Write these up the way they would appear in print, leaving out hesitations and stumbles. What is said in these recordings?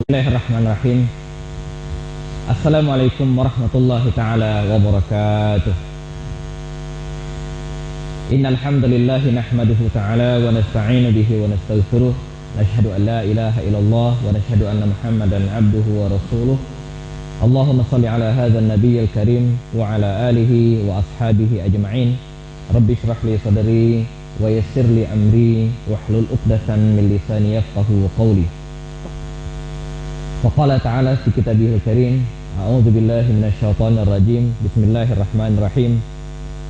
Bismillahirrahmanirrahim. Assalamualaikum warahmatullahi ta'ala wabarakatuh. Innal hamdalillah nahmaduhu ta'ala wa nasta'inu bihi wa nastaghfiruh. Nashhadu an la ilaha illallah wa nashhadu anna Muhammadan abduhu wa rasuluh. Allahumma salli ala hadzal nabiyil karim wa ala alihi wa ashabihi ajma'in. Rabbi shrah li sadri wa yassir li amri wahlul 'uqdatam min lisani yafqahu qawli. Faqala ta'ala fi kitabihil karim, a'udzu billahi minasyaitonir rajim. Bismillahirrahmanirrahim.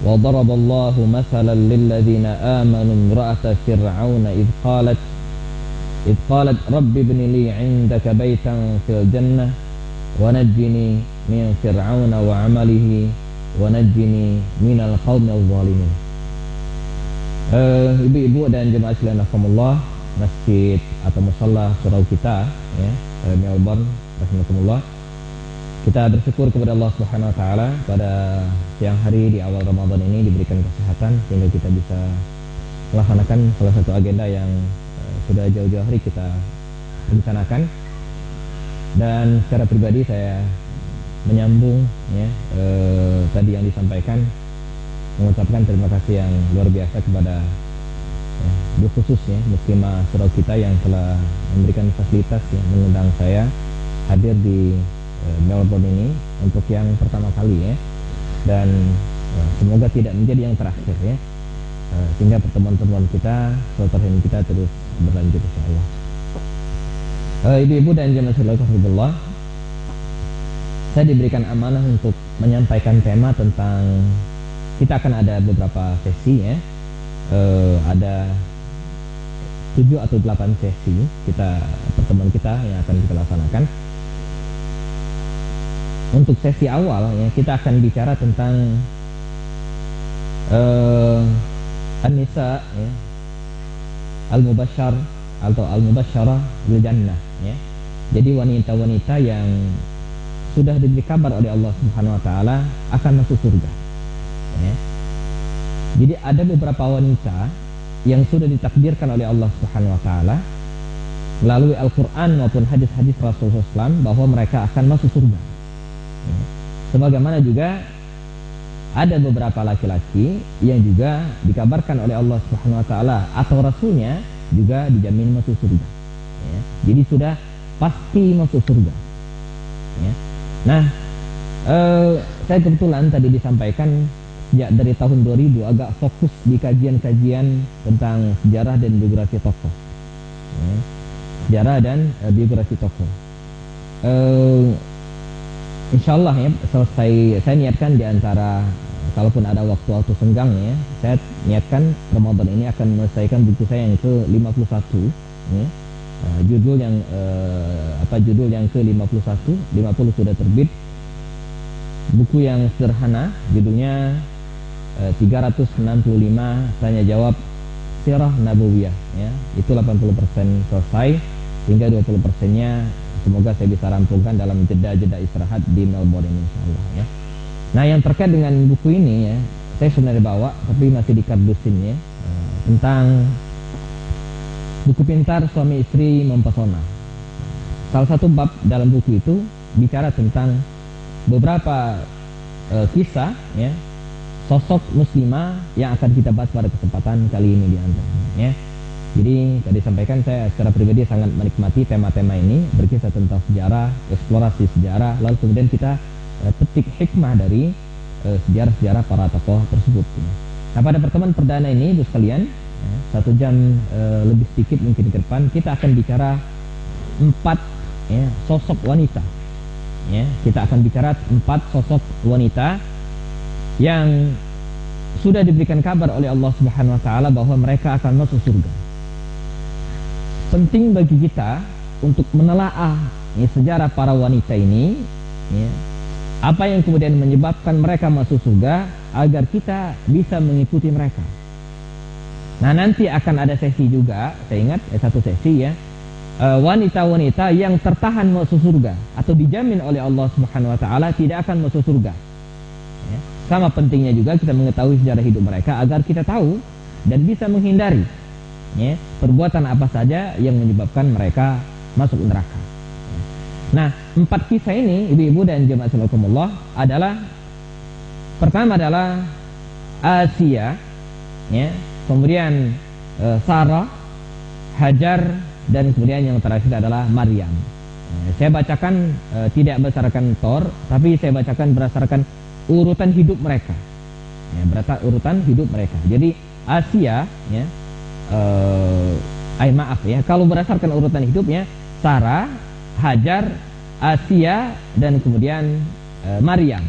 Wa daraballahu mathalan lil ladzina amanu imra'ata fir'auna id qalat rabbi ibni li 'indaka baitan fil jannah wa najjini min fir'auna wa 'amalihi wa najjini minal qaumil zalimin. Ibu-ibu dan jemaah sekalian rahimakumullah, masjid atau musalla surau kita ya, Melbourne rahimakumullah. Kita bersyukur kepada Allah Subhanahu wa taala pada siang hari di awal Ramadan ini diberikan kesehatan sehingga kita bisa melaksanakan salah satu agenda yang sudah jauh-jauh hari kita rencanakan. Dan secara pribadi saya menyambung ya tadi yang disampaikan, mengucapkan terima kasih yang luar biasa kepada khususnya muslimah surau kita yang telah memberikan fasilitas ya, mengundang saya hadir di Melbourne ini untuk yang pertama kali ya, dan semoga tidak menjadi yang terakhir ya, sehingga pertemuan-pertemuan kita, silaturahmi kita terus berlanjut insyaallah. Ibu-ibu dan jemaah sekalian, saya diberikan amanah untuk menyampaikan tema tentang, kita akan ada beberapa sesi ya, ada 7 atau 8 sesi pertemuan kita yang akan kita laksanakan. Untuk sesi awal ya, kita akan bicara tentang An-Nisa ya, Al-Mubasysyar atau Al-Mubasysyarah bil Jannah ya. Jadi wanita-wanita yang sudah diberi kabar oleh Allah Subhanahu wa taala akan masuk surga ya. Jadi ada beberapa wanita yang sudah ditakdirkan oleh Allah Subhanahu wa taala melalui Al-Qur'an maupun hadis-hadis Rasulullah SAW bahwa mereka akan masuk surga. Ya. Sebagaimana juga ada beberapa laki-laki yang juga dikabarkan oleh Allah Subhanahu wa taala atau rasulnya juga dijamin masuk surga. Ya. Jadi sudah pasti masuk surga. Ya. Nah, saya kebetulan tadi disampaikan ya, dari tahun 2000 agak fokus di kajian-kajian tentang sejarah dan biografi tokoh ya, sejarah dan biografi tokoh. Insyaallah ya, selesai saya niatkan di antara, kalaupun ada waktu-waktu senggang ya, saya niatkan Ramadan ini akan menyelesaikan buku saya yang ke-51 ya. Judul yang ke-51, 50 sudah terbit. Buku yang sederhana, judulnya 365 tanya jawab sirah nabawiyah ya. Itu 80% selesai, hingga 20%-nya semoga saya bisa rampungkan dalam jeda-jeda istirahat di Melbourne ini insyaallah ya. Nah, yang terkait dengan buku ini ya, saya sebenarnya bawa tapi masih dikardusin ya, tentang buku pintar suami istri mempesona. Salah satu bab dalam buku itu bicara tentang beberapa kisah ya, sosok muslimah yang akan kita bahas pada kesempatan kali ini di antaranya ya. Jadi tadi sampaikan, saya secara pribadi sangat menikmati tema-tema ini, berkisah tentang sejarah, eksplorasi sejarah, lalu kemudian kita petik hikmah dari sejarah-sejarah para tokoh tersebut ya. Nah, pada pertemuan perdana ini Ibu sekalian ya, 1 jam lebih sedikit mungkin ke depan, kita akan bicara 4 ya, sosok wanita ya. Kita akan bicara 4 sosok wanita yang sudah diberikan kabar oleh Allah Subhanahu wa taala bahwa mereka akan masuk surga. Penting bagi kita untuk menelaah ya, sejarah para wanita ini ya, apa yang kemudian menyebabkan mereka masuk surga agar kita bisa mengikuti mereka. Nah, nanti akan ada sesi juga, saya ingat satu sesi ya, wanita-wanita yang tertahan masuk surga atau dijamin oleh Allah Subhanahu wa taala tidak akan masuk surga ya. Sama pentingnya juga kita mengetahui sejarah hidup mereka agar kita tahu dan bisa menghindari ya, perbuatan apa saja yang menyebabkan mereka masuk neraka. Nah, 4 kisah ini ibu-ibu dan jemaah rahimakumullah adalah, pertama adalah Asia, ya, kemudian Sarah, Hajar, dan kemudian yang terakhir adalah Maryam. Saya bacakan tidak berdasarkan Tor, tapi saya bacakan berdasarkan urutan hidup mereka. Ya, berdasarkan urutan hidup mereka. Jadi Asia, ya, maaf ya, kalau berdasarkan urutan hidupnya Sarah, Hajar, Asia, dan kemudian Maryam,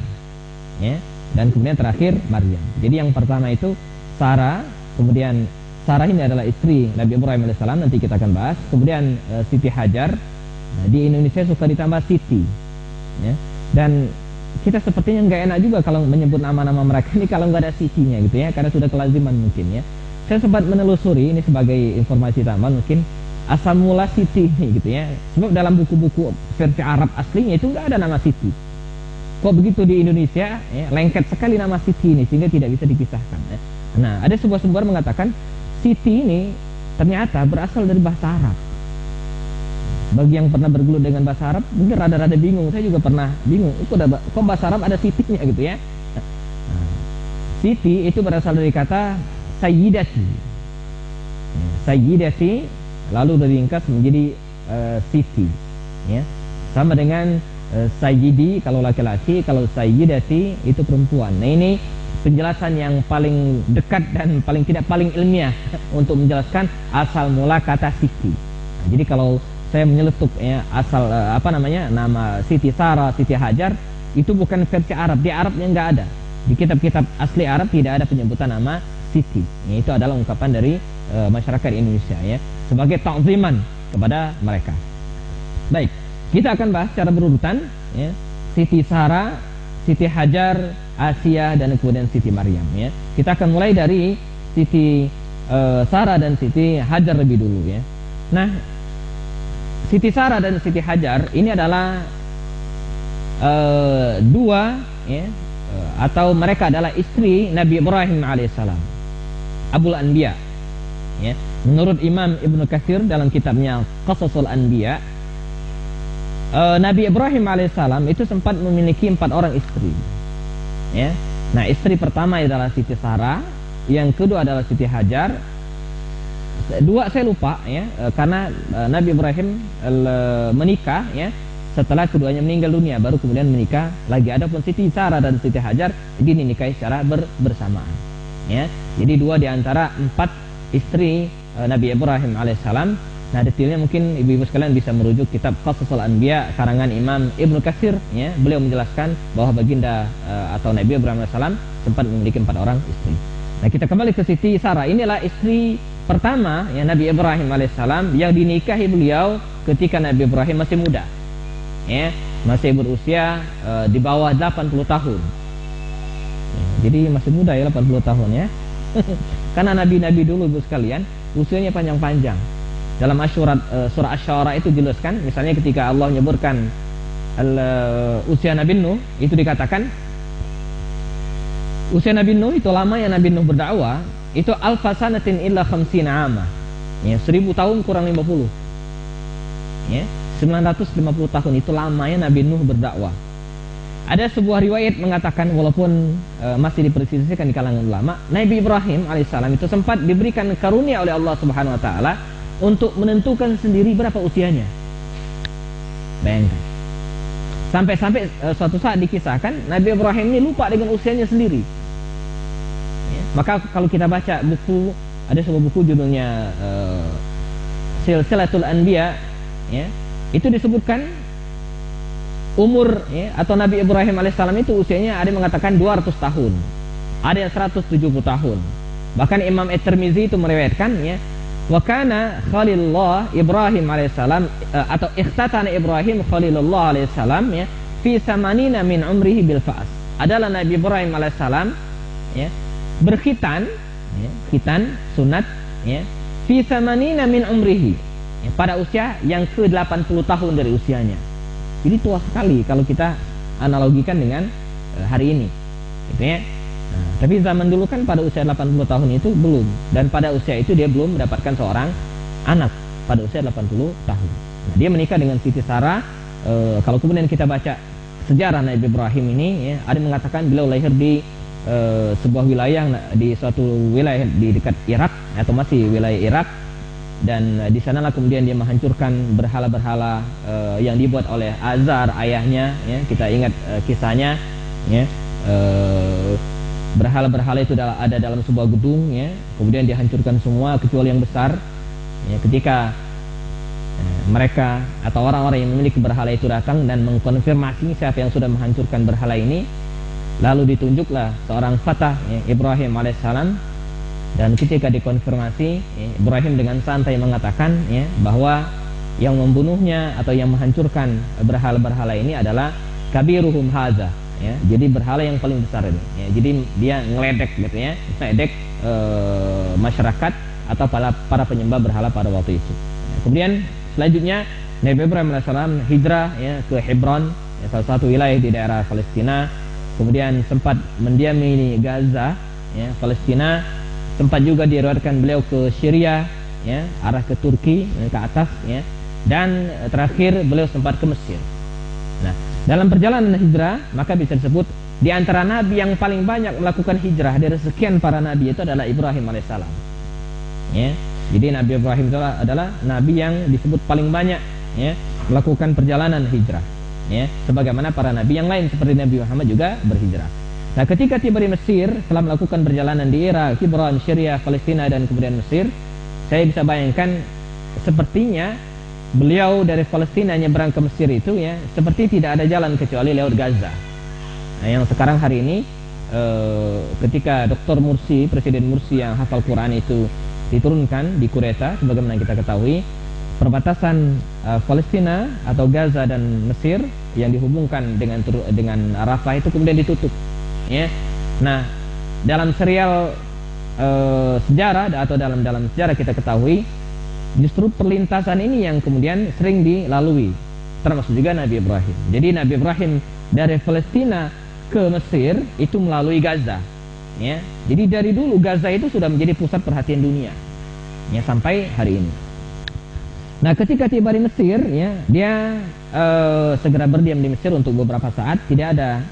ya, dan kemudian terakhir Maryam. Jadi yang pertama itu Sarah, kemudian Sarah ini adalah istri Nabi Ibrahim alaihissalam, nanti kita akan bahas. Kemudian Siti Hajar. Nah, di Indonesia suka ditambah Siti, ya. Dan kita sepertinya nggak enak juga kalau menyebut nama-nama mereka ini kalau nggak ada Sitinya gitu ya, karena sudah kelaziman mungkin ya. Saya sempat menelusuri ini sebagai informasi tambahan, mungkin asal mula Siti ini gitu ya. Sebab dalam buku-buku versi Arab aslinya itu nggak ada nama Siti. Kok begitu di Indonesia ya, lengket sekali nama Siti ini sehingga tidak bisa dipisahkan ya. Nah, ada sebuah sumber mengatakan Siti ini ternyata berasal dari bahasa Arab. Bagi yang pernah bergelut dengan bahasa Arab mungkin rada-rada bingung, saya juga pernah bingung, kok bahasa Arab ada Sitinya gitu ya. Nah, Siti itu berasal dari kata Sayyidati, Sayyidati lalu diringkas menjadi Siti, ya. Sama dengan Sayyidi kalau laki-laki, kalau Sayyidati itu perempuan. Nah, ini penjelasan yang paling dekat dan paling tidak paling ilmiah untuk menjelaskan asal mula kata Siti. Nah, jadi kalau saya menyeletuk ya asal nama Siti Sarah, Siti Hajar itu bukan versi Arab. Di Arabnya nggak ada. Di kitab-kitab asli Arab tidak ada penyebutan nama Siti. Ya, itu adalah ungkapan dari masyarakat Indonesia ya, sebagai ta'ziman kepada mereka. Baik, kita akan bahas secara berurutan ya. Siti Sarah, Siti Hajar, Asia, dan kemudian Siti Maryam ya. Kita akan mulai dari Siti Sarah dan Siti Hajar lebih dulu ya. Nah, Siti Sarah dan Siti Hajar ini adalah dua ya, atau mereka adalah istri Nabi Ibrahim alaihissalam, Abul Anbiya ya. Menurut Imam Ibnu Katsir dalam kitabnya Qasasul Anbiya, Nabi Ibrahim alaihissalam itu sempat memiliki 4 orang istri ya. Nah, istri pertama adalah Siti Sarah, yang kedua adalah Siti Hajar. 2 saya lupa ya, karena Nabi Ibrahim menikah ya setelah keduanya meninggal dunia, baru kemudian menikah lagi. Adapun Siti Sarah dan Siti Hajar ini dinikahi secara bersamaan ya. Jadi 2 di antara 4 istri Nabi Ibrahim alaihissalam. Nah, detailnya mungkin ibu-ibu sekalian bisa merujuk kitab Qasasul Anbiya karangan Imam Ibnu Katsir ya. Beliau menjelaskan bahwa baginda atau Nabi Ibrahim alaihissalam sempat memiliki 4 orang istri. Nah, kita kembali ke Siti Sarah. Inilah istri pertama ya Nabi Ibrahim alaihissalam, yang dinikahi beliau ketika Nabi Ibrahim masih muda ya, masih berusia di bawah 80 tahun ya, jadi masih muda ya, 80 tahun ya. Karena nabi-nabi dulu ibu sekalian usianya panjang-panjang. Dalam surah Asy-Syu'ara itu dijelaskan, misalnya ketika Allah menyebutkan usia Nabi Nuh, itu dikatakan usia Nabi Nuh itu lama ya Nabi Nuh berdakwah itu alfasanatin illa khamsina ama ya, 1000 tahun kurang 50 ya, 950 tahun itu lamanya Nabi Nuh berdakwah. Ada sebuah riwayat mengatakan, walaupun masih diperselisihkan di kalangan ulama, Nabi Ibrahim alaihissalam itu sempat diberikan karunia oleh Allah subhanahu wa ta'ala untuk menentukan sendiri berapa usianya. Bayangkan, sampai-sampai suatu saat dikisahkan Nabi Ibrahim ini lupa dengan usianya sendiri. Maka kalau kita baca buku, ada sebuah buku judulnya Silsilatul Anbiya ya, itu disebutkan umur ya, atau Nabi Ibrahim alaihissalam itu usianya ada yang mengatakan 200 tahun, ada yang 170 tahun. Bahkan Imam At-Tirmizi itu meriwayatkan ya, wa kana Khalilullah Ibrahim alaihissalam atau ikhtatana Ibrahim Khalilullah alaihissalam ya fi samanina min umrihi bil fa'as. Adalah Nabi Ibrahim alaihissalam ya berkhitan ya, khitan sunat ya fi samanina min umrihi ya, pada usia yang ke-80 tahun dari usianya. Jadi tua sekali kalau kita analogikan dengan hari ini gitu ya. Nah, tapi zaman dulu kan pada usia 80 tahun itu belum, dan pada usia itu dia belum mendapatkan seorang anak pada usia 80 tahun. Nah, dia menikah dengan Siti Sarah kalau kemudian kita baca sejarah Nabi Ibrahim ini, ya, ada yang mengatakan beliau lahir di sebuah wilayah, di suatu wilayah di dekat Irak atau masih wilayah Irak, dan di sanalah kemudian dia menghancurkan berhala-berhala yang dibuat oleh Azar ayahnya, ya. Kita ingat kisahnya, ya. Berhala-berhala itu ada dalam sebuah gedung, ya. Kemudian dihancurkan semua kecuali yang besar, ya. Ketika mereka atau orang-orang yang memiliki berhala itu datang dan mengkonfirmasi siapa yang sudah menghancurkan berhala ini, lalu ditunjuklah seorang fatah, ya, Ibrahim alaihissalam. Dan ketika dikonfirmasi, ya, Ibrahim dengan santai mengatakan, ya, bahwa yang membunuhnya atau yang menghancurkan berhala-berhala ini adalah kabiruhum haza, ya. Jadi berhala yang paling besar ini, ya. Jadi dia ngeledek gitu, ya, ngeledek masyarakat atau para penyembah berhala pada waktu itu. Ya, kemudian selanjutnya Nabi Ibrahim alaihissalam hijrah, ya, ke Hebron, ya, salah satu wilayah di daerah Palestina. Kemudian sempat mendiami Gaza, ya, Palestina. Sempat juga diriwayatkan beliau ke Syria, ya, arah ke Turki, ya, ke atas, ya. Dan terakhir beliau sempat ke Mesir. Nah, dalam perjalanan hijrah maka bisa disebut di antara nabi yang paling banyak melakukan hijrah dari sekian para nabi itu adalah Ibrahim alaihissalam. Ya. Jadi Nabi Ibrahim itu adalah nabi yang disebut paling banyak, ya, melakukan perjalanan hijrah, ya, sebagaimana para nabi yang lain seperti Nabi Muhammad juga berhijrah. Nah, ketika tiba di Mesir setelah melakukan perjalanan di Irak, Hebron, Syria, Palestina dan kemudian Mesir, saya bisa bayangkan sepertinya beliau dari Palestina nyebrang ke Mesir itu, ya, seperti tidak ada jalan kecuali lewat Gaza. Nah, yang sekarang hari ini ketika Dr. Mursi, Presiden Mursi yang hafal Quran itu diturunkan di Kureta, sebagaimana kita ketahui, perbatasan Palestina atau Gaza dan Mesir yang dihubungkan dengan Rafah itu kemudian ditutup, ya. Nah, dalam serial sejarah atau dalam sejarah kita ketahui justru perlintasan ini yang kemudian sering dilalui, termasuk juga Nabi Ibrahim. Jadi Nabi Ibrahim dari Palestina ke Mesir itu melalui Gaza, ya. Jadi dari dulu Gaza itu sudah menjadi pusat perhatian dunia, ya, sampai hari ini. Nah, ketika tiba di Mesir, ya, dia segera berdiam di Mesir untuk beberapa saat. Tidak ada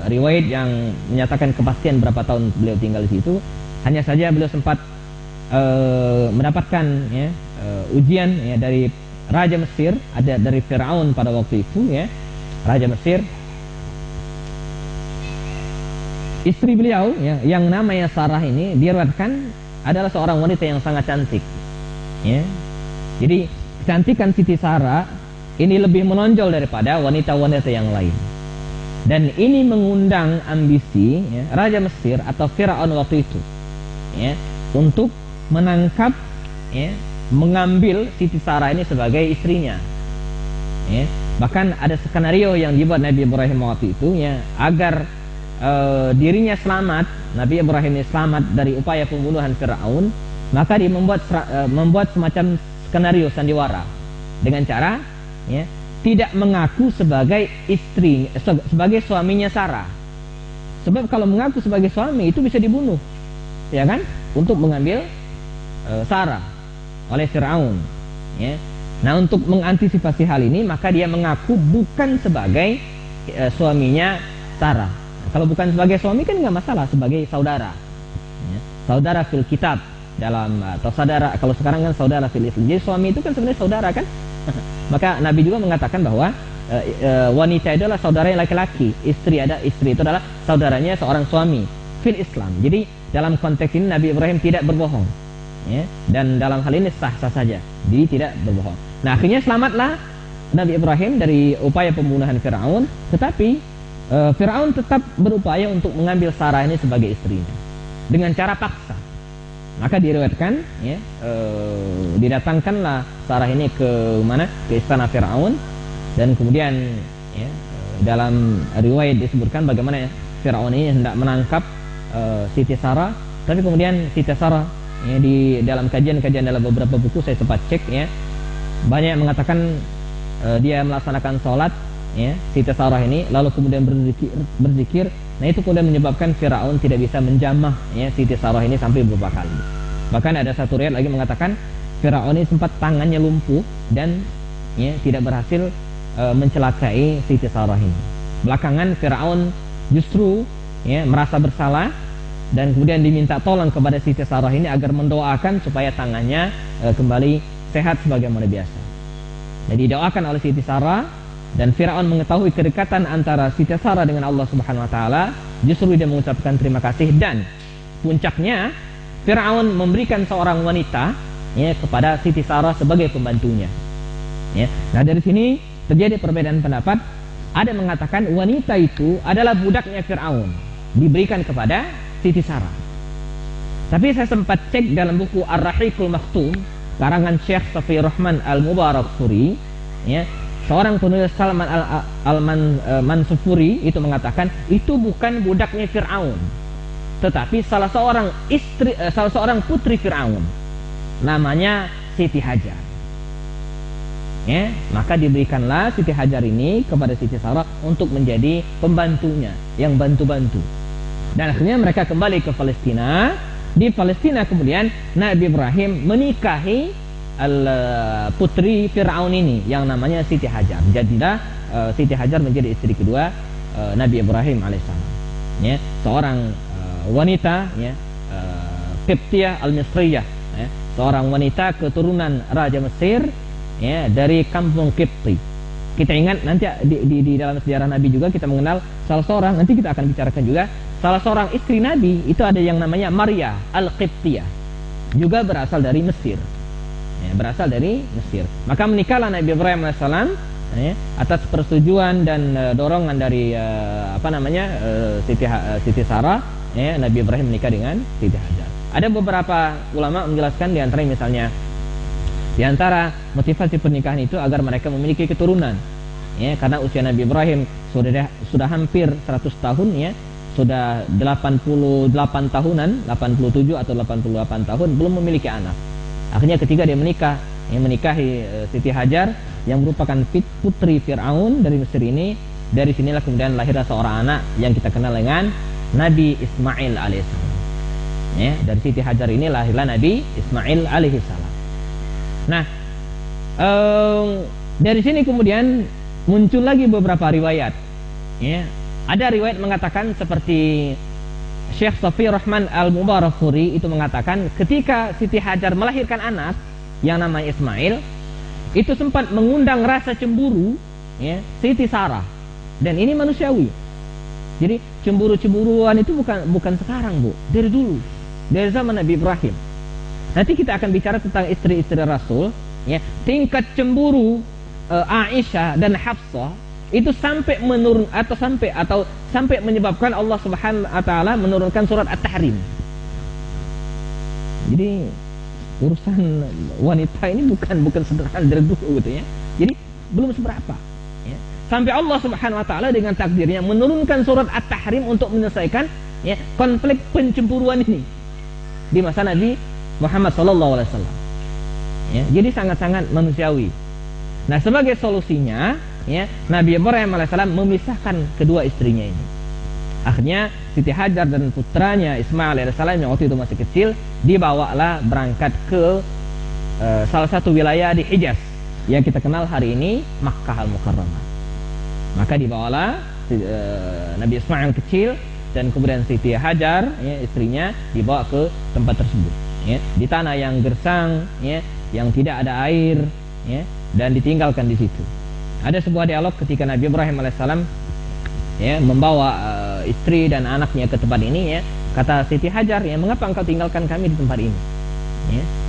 riwayat yang menyatakan kepastian berapa tahun beliau tinggal di situ. Hanya saja beliau sempat mendapatkan, ya, ujian, ya, dari Raja Mesir, ada dari Firaun pada waktu itu, ya, Raja Mesir. Istri beliau, ya, yang namanya Sarah ini diriwayatkan adalah seorang wanita yang sangat cantik, ya. Jadi kecantikan Siti Sarah ini lebih menonjol daripada wanita-wanita yang lain. Dan ini mengundang ambisi, ya, Raja Mesir atau Firaun waktu itu, ya, untuk menangkap, ya, mengambil Siti Sarah ini sebagai istrinya, ya. Bahkan ada skenario yang dibuat Nabi Ibrahim waktu itu, ya, agar dirinya selamat, Nabi Ibrahim ini selamat dari upaya pembunuhan Firaun, maka dia membuat semacam skenario sandiwara dengan cara, ya, tidak mengaku sebagai istri, sebagai suaminya Sarah. Sebab kalau mengaku sebagai suami itu bisa dibunuh, ya kan, untuk mengambil Sarah oleh Firaun, ya. Nah, untuk mengantisipasi hal ini maka dia mengaku bukan sebagai suaminya Sarah. Kalau bukan sebagai suami kan nggak masalah, sebagai saudara, ya. Saudara fil kitab dalam, atau saudara kalau sekarang kan saudara fil Islam. Jadi suami itu kan sebenarnya saudara kan. Maka Nabi juga mengatakan bahwa wanita itu adalah saudara yang laki-laki, istri itu adalah saudaranya seorang suami fil Islam. Jadi dalam konteks ini Nabi Ibrahim tidak berbohong, ya, dan dalam hal ini sah-sah saja, dia tidak berbohong. Nah, akhirnya selamatlah Nabi Ibrahim dari upaya pembunuhan Firaun, tetapi Firaun tetap berupaya untuk mengambil Sarah ini sebagai istrinya dengan cara paksa. Maka diriwayatkan, ya, didatangkanlah Sarah ini ke mana? Ke istana Firaun, dan kemudian, ya, dalam riwayat disebutkan bagaimana, ya, Firaun ini hendak menangkap Siti Sarah, tapi kemudian Siti Sarah, ya, di dalam kajian dalam beberapa buku saya sempat cek, ya, banyak yang mengatakan dia melaksanakan sholat, ya, Siti Sarah ini, lalu kemudian berzikir. Nah, itu kemudian menyebabkan Firaun tidak bisa menjamah, ya, Siti Sarah ini sampai beberapa kali. Bahkan ada satu riwayat lagi mengatakan Firaun ini sempat tangannya lumpuh dan, ya, tidak berhasil mencelakai Siti Sarah ini. Belakangan Firaun justru merasa bersalah dan kemudian diminta tolong kepada Siti Sarah ini agar mendoakan supaya tangannya kembali sehat sebagaimana biasa. Jadi didoakan oleh Siti Sarah, dan Firaun mengetahui kedekatan antara Siti Sarah dengan Allah Subhanahu wa taala, justru dia mengucapkan terima kasih, dan puncaknya Firaun memberikan seorang wanita kepada Siti Sarah sebagai pembantunya. Nah, dari sini terjadi perbedaan pendapat. Ada yang mengatakan wanita itu adalah budaknya Firaun, diberikan kepada Siti Sarah. Tapi saya sempat cek dalam buku Ar-Rahiqul Maktum karangan Syekh Safiyur Rahman Al-Mubarakfuri, seorang penulis Salman Al-Mansufuri itu mengatakan itu bukan budaknya Firaun, tetapi salah seorang putri Firaun, namanya Siti Hajar. Maka diberikanlah Siti Hajar ini kepada Siti Sarah untuk menjadi pembantunya, yang bantu-bantu. Dan akhirnya mereka kembali ke Palestina. Di Palestina kemudian Nabi Ibrahim menikahi putri Fir'aun ini yang namanya Siti Hajar. Jadilah Siti Hajar menjadi istri kedua Nabi Ibrahim alaihissalam. Seorang wanita Qibtiyah al-Misriyah, seorang wanita keturunan Raja Mesir, dari kampung Qibti. Kita ingat nanti di dalam sejarah Nabi juga kita mengenal salah seorang, nanti kita akan bicarakan juga, salah seorang istri Nabi itu ada yang namanya Maria al-Qibtiyah, juga berasal dari Mesir. Berasal dari Mesir. Maka menikahlah Nabi Ibrahim alaihissalam atas persetujuan dan dorongan dari Siti Sarah. Nabi Ibrahim menikah dengan Siti Hajar. Ada beberapa ulama menjelaskan, di antaranya misalnya di antara motivasi pernikahan itu agar mereka memiliki keturunan, karena usia Nabi Ibrahim sudah hampir 100 tahun, sudah 88 tahunan, 87 atau 88 tahun belum memiliki anak. Akhirnya ketika dia menikahi Siti Hajar yang merupakan putri Fir'aun dari Mesir ini, dari sinilah kemudian lahirlah seorang anak yang kita kenal dengan Nabi Ismail alaihissalam. Dari Siti Hajar ini lahirlah Nabi Ismail alaihissalam. Nah, dari sini kemudian muncul lagi beberapa riwayat. Ada riwayat mengatakan seperti Syekh Safiyur Rahman Al-Mubarakfuri itu mengatakan ketika Siti Hajar melahirkan anak yang namanya Ismail, itu sempat mengundang rasa cemburu Siti Sarah, dan ini manusiawi. Jadi cemburu-cemburuan itu bukan sekarang, Bu, dari dulu, dari zaman Nabi Ibrahim. Nanti kita akan bicara tentang istri-istri Rasul, tingkat cemburu Aisyah dan Hafsah itu sampai menurun atau sampai menyebabkan Allah Subhanahu wa taala menurunkan surat At-Tahrim. Jadi urusan wanita ini bukan sederhana dari dulu gitu ya. Jadi belum seberapa. Sampai Allah Subhanahu wa taala dengan takdirnya menurunkan surat At-Tahrim untuk menyelesaikan konflik pencemburuan ini di masa Nabi Muhammad sallallahu alaihi wasallam. Jadi sangat-sangat manusiawi. Nah, sebagai solusinya Nabi Ibrahim alaihissalam memisahkan kedua istrinya ini. Akhirnya Siti Hajar dan putranya Ismail alaihissalam yang waktu itu masih kecil dibawalah berangkat ke salah satu wilayah di Hijaz yang kita kenal hari ini Makkah Al-Mukarramah. Maka dibawalah Nabi Ismail kecil dan kemudian Siti Hajar istrinya dibawa ke tempat tersebut, di tanah yang gersang, yang tidak ada air, dan ditinggalkan di situ. Ada sebuah dialog ketika Nabi Ibrahim alaihissalam membawa istri dan anaknya ke tempat ini, kata Siti Hajar, mengapa engkau tinggalkan kami di tempat ini?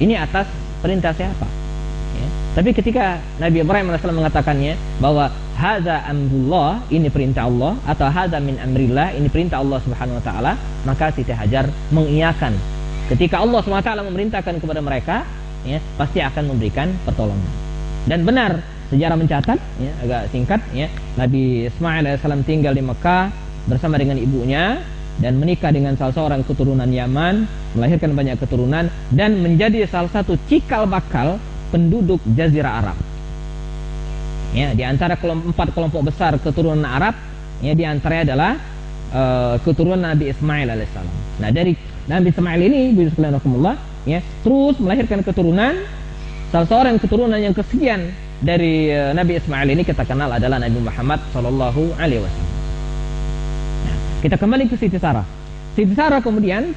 Ini atas perintah siapa? Tapi ketika Nabi Ibrahim alaihissalam mengatakannya bahwa hadza amrullah, ini perintah Allah, atau hadza min amrillah, ini perintah Allah Subhanahu wa taala, maka Siti Hajar mengiyakan. Ketika Allah Subhanahu wa taala memerintahkan kepada mereka, pasti akan memberikan pertolongan. Dan benar, sejarah mencatat, agak singkat, Nabi Ismail alaihissalam tinggal di Mekah bersama dengan ibunya dan menikah dengan salah seorang keturunan Yaman, melahirkan banyak keturunan dan menjadi salah satu cikal bakal penduduk Jazirah Arab. Di antara empat kelompok besar keturunan Arab, di antaranya adalah keturunan Nabi Ismail alaihissalam. Nah, dari Nabi Ismail ini, bismillahirrahmanirrahim, terus melahirkan keturunan, salah seorang keturunan yang kesekian dari Nabi Ismail ini kita kenal adalah Nabi Muhammad Sallallahu Alaihi Wasallam. Nah, kita kembali ke Siti Sarah. Siti Sarah kemudian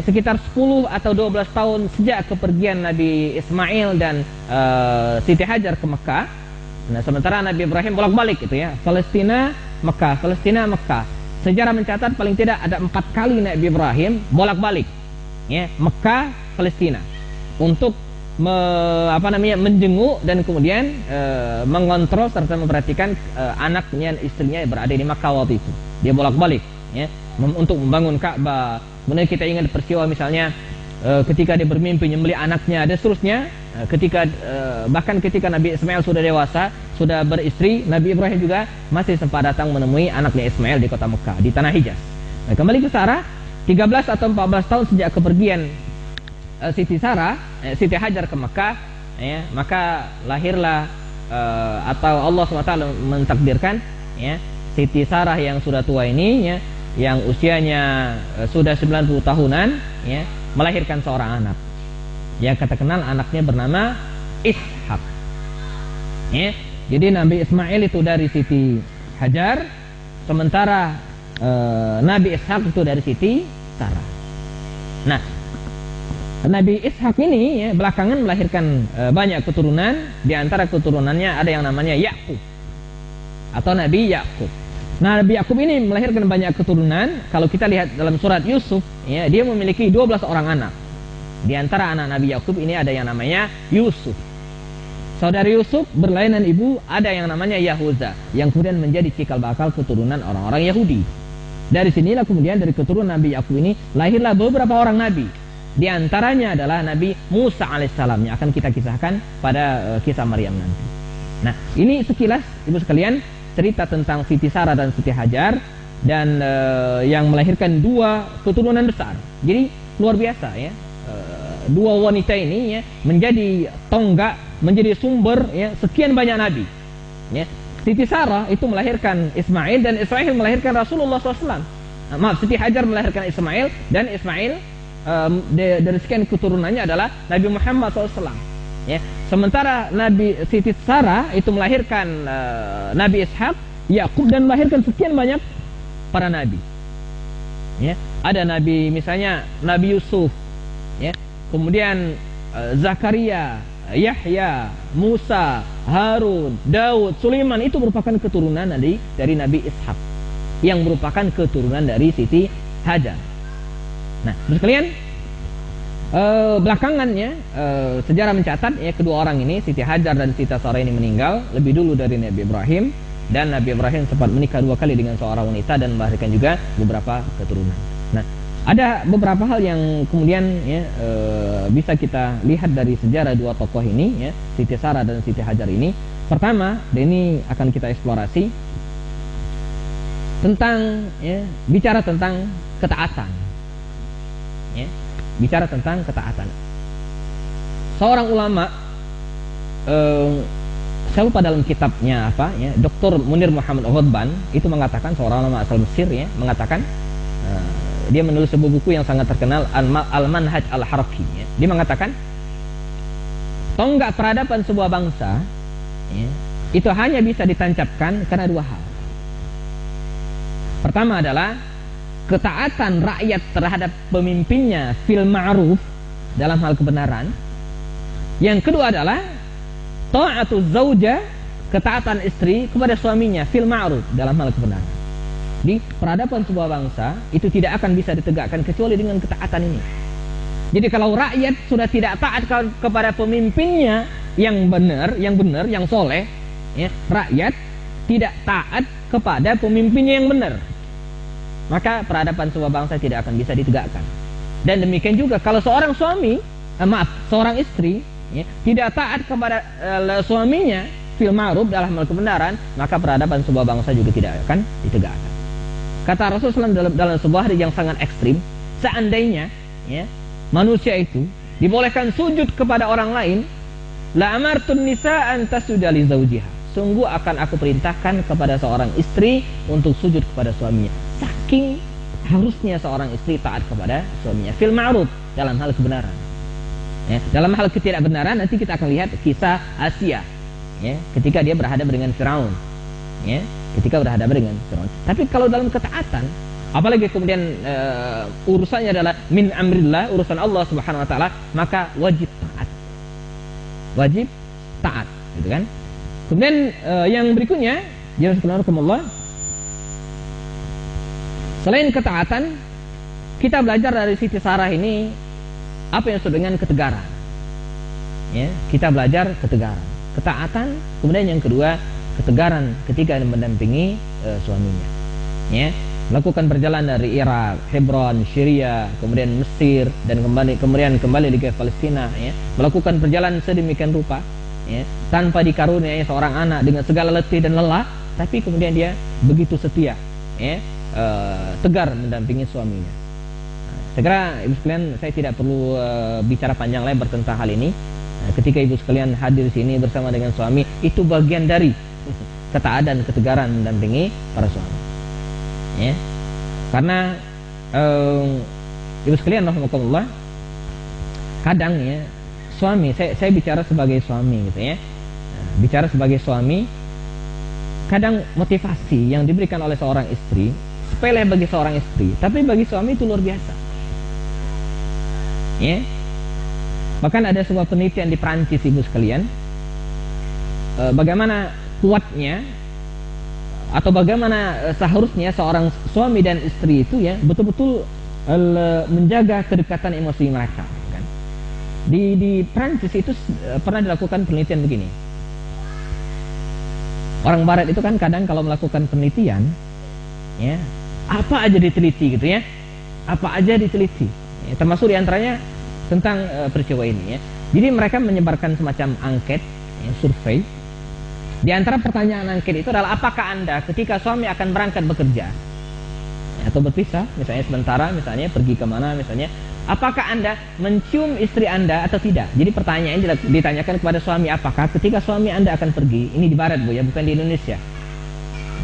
sekitar 10 atau 12 tahun sejak kepergian Nabi Ismail dan Siti Hajar ke Mekah. Nah, sementara Nabi Ibrahim bolak-balik itu ya, Palestina, Mekah, Palestina, Mekah. Sejarah mencatat paling tidak ada 4 kali Nabi Ibrahim bolak-balik, ya, Mekah, Palestina, untuk menjenguk dan kemudian mengontrol serta memperhatikan anaknya, istrinya yang berada di Mekah waktu itu. Dia bolak-balik, ya, untuk membangun Ka'bah. Kemudian kita ingat peristiwa misalnya ketika dia bermimpi menyembelih anaknya dan seterusnya. Bahkan ketika Nabi Ismail sudah dewasa, sudah beristri, Nabi Ibrahim juga masih sempat datang menemui anaknya Ismail di kota Mekah, di tanah Hijaz. Nah, kembali ke Sarah, 13 atau 14 tahun sejak kepergian Siti Hajar ke Mekah, ya, maka lahirlah atau Allah SWT mentakdirkan, ya, Siti Sarah yang sudah tua ini, ya, yang usianya sudah 90 tahunan, ya, melahirkan seorang anak. Yang kita kenal anaknya bernama Ishak. Ya, jadi Nabi Ismail itu dari Siti Hajar, sementara Nabi Ishak itu dari Siti Sarah. Nah, Nabi Ishak ini, ya, belakangan melahirkan banyak keturunan. Di antara keturunannya ada yang namanya Yakub atau Nabi Yakub. Nah, Nabi Yakub ini melahirkan banyak keturunan. Kalau kita lihat dalam surat Yusuf, ya, dia memiliki 12 orang anak. Di antara anak Nabi Yakub ini ada yang namanya Yusuf. Saudari Yusuf berlainan ibu ada yang namanya Yahuza, yang kemudian menjadi cikal bakal keturunan orang-orang Yahudi. Dari sinilah kemudian dari keturunan Nabi Yakub ini lahirlah beberapa orang nabi. Di antaranya adalah Nabi Musa alaihissalam yang akan kita kisahkan pada kisah Maryam nanti. Nah, ini sekilas ibu sekalian cerita tentang Siti Sarah dan Siti Hajar, dan yang melahirkan 2 keturunan besar. Jadi luar biasa, ya. 2 wanita ini, ya, menjadi tonggak, menjadi sumber, ya, sekian banyak nabi, ya. Siti Sarah itu melahirkan Ismail dan Ismail melahirkan Rasulullah SAW. Siti Hajar melahirkan Ismail dan Ismail dari sekian keturunannya adalah Nabi Muhammad SAW. Ya. Sementara Siti Sarah itu melahirkan Nabi Ishak, Yakub, dan melahirkan sekian banyak para nabi. Ya. Ada nabi misalnya Nabi Yusuf, ya, kemudian Zakaria, Yahya, Musa, Harun, Daud, Sulaiman, itu merupakan keturunan dari Nabi Ishak yang merupakan keturunan dari Siti Hajar. Nah, sekalian, belakangannya sejarah mencatat, ya, kedua orang ini, Siti Hajar dan Siti Sarah ini meninggal lebih dulu dari Nabi Ibrahim, dan Nabi Ibrahim sempat menikah 2 kali dengan seorang wanita dan melahirkan juga beberapa keturunan. Nah, ada beberapa hal yang kemudian, ya, bisa kita lihat dari sejarah 2 tokoh ini, ya, Siti Sarah dan Siti Hajar ini. Pertama, dan ini akan kita eksplorasi tentang, ya, bicara tentang ketaatan, ya, bicara tentang ketaatan. Seorang ulama, saya lupa dalam kitabnya apa, ya, Dr. Munir Muhammad Ghadban itu mengatakan, seorang ulama asal Mesir, ya, mengatakan, dia menulis sebuah buku yang sangat terkenal, Al-Manhaj Al-Haraki, ya. Dia mengatakan tonggak peradaban sebuah bangsa, ya, itu hanya bisa ditancapkan karena 2 hal. Pertama adalah ketaatan rakyat terhadap pemimpinnya fil ma'ruf, dalam hal kebenaran. Yang kedua adalah ta'atu zauja, ketaatan istri kepada suaminya fil ma'ruf, dalam hal kebenaran. Di peradaban sebuah bangsa itu tidak akan bisa ditegakkan kecuali dengan ketaatan ini. Jadi kalau rakyat sudah tidak taat kepada pemimpinnya yang benar, yang soleh, ya, rakyat tidak taat kepada pemimpinnya yang benar, maka peradaban sebuah bangsa tidak akan bisa ditegakkan. Dan demikian juga kalau seorang seorang istri, ya, tidak taat kepada suaminya fil ma'ruf, dalam hal kebenaran, maka peradaban sebuah bangsa juga tidak akan ditegakkan. Kata Rasulullah dalam sebuah hadis yang sangat ekstrim, seandainya, ya, manusia itu dibolehkan sujud kepada orang lain, la amartun nisa an tasjuda li zawjiha, sungguh akan aku perintahkan kepada seorang istri untuk sujud kepada suaminya. Saking harusnya seorang istri taat kepada suaminya fil ma'ruf, dalam hal kebenaran. Ya, dalam hal ketidakbenaran nanti kita akan lihat kisah Asia, ya, ketika dia berhadapan dengan Firaun, ya, ketika berhadapan dengan Firaun. Tapi kalau dalam ketaatan, apalagi kemudian urusannya adalah min amrillah, urusan Allah Subhanahu wa taala, maka wajib taat. Wajib taat, gitu kan? Kemudian yang berikutnya, jazakumullah, selain ketaatan, kita belajar dari Siti Sarah ini apa yang disebut dengan ketegaran. Ya, kita belajar ketegaran, ketaatan, kemudian yang kedua ketegaran ketika mendampingi suaminya. Ya, melakukan perjalanan dari Irak, Hebron, Syria, kemudian Mesir, dan kemudian kembali ke Palestina. Ya, melakukan perjalanan sedemikian rupa, ya, tanpa dikaruniai seorang anak, dengan segala letih dan lelah, tapi kemudian dia begitu setia, ya, tegar mendampingi suaminya. Saya kira ibu sekalian, saya tidak perlu bicara panjang lebar tentang hal ini. Ketika ibu sekalian hadir di sini bersama dengan suami, itu bagian dari ketaatan, ketegaran mendampingi para suami. Ya, karena ibu sekalian rahimakumullah, kadang ya suami, saya bicara sebagai suami gitu ya, bicara sebagai suami, kadang motivasi yang diberikan oleh seorang istri sepele bagi seorang istri, tapi bagi suami itu luar biasa. Ya, bahkan ada sebuah penelitian di Prancis ibu sekalian, bagaimana kuatnya atau bagaimana seharusnya seorang suami dan istri itu ya betul-betul menjaga kedekatan emosi mereka. Kan? Di Prancis itu pernah dilakukan penelitian begini. Orang Barat itu kan kadang kalau melakukan penelitian, ya apa aja diteliti gitu ya, apa aja diteliti. Ya, termasuk diantaranya tentang peristiwa ini ya. Jadi mereka menyebarkan semacam angket, ya, survei. Di antara pertanyaan angket itu adalah, apakah Anda ketika suami akan berangkat bekerja, ya, atau berpisah, misalnya sementara, misalnya pergi kemana, misalnya, apakah Anda mencium istri Anda atau tidak? Jadi pertanyaan ditanyakan kepada suami, apakah ketika suami Anda akan pergi, ini di Barat bu ya, bukan di Indonesia.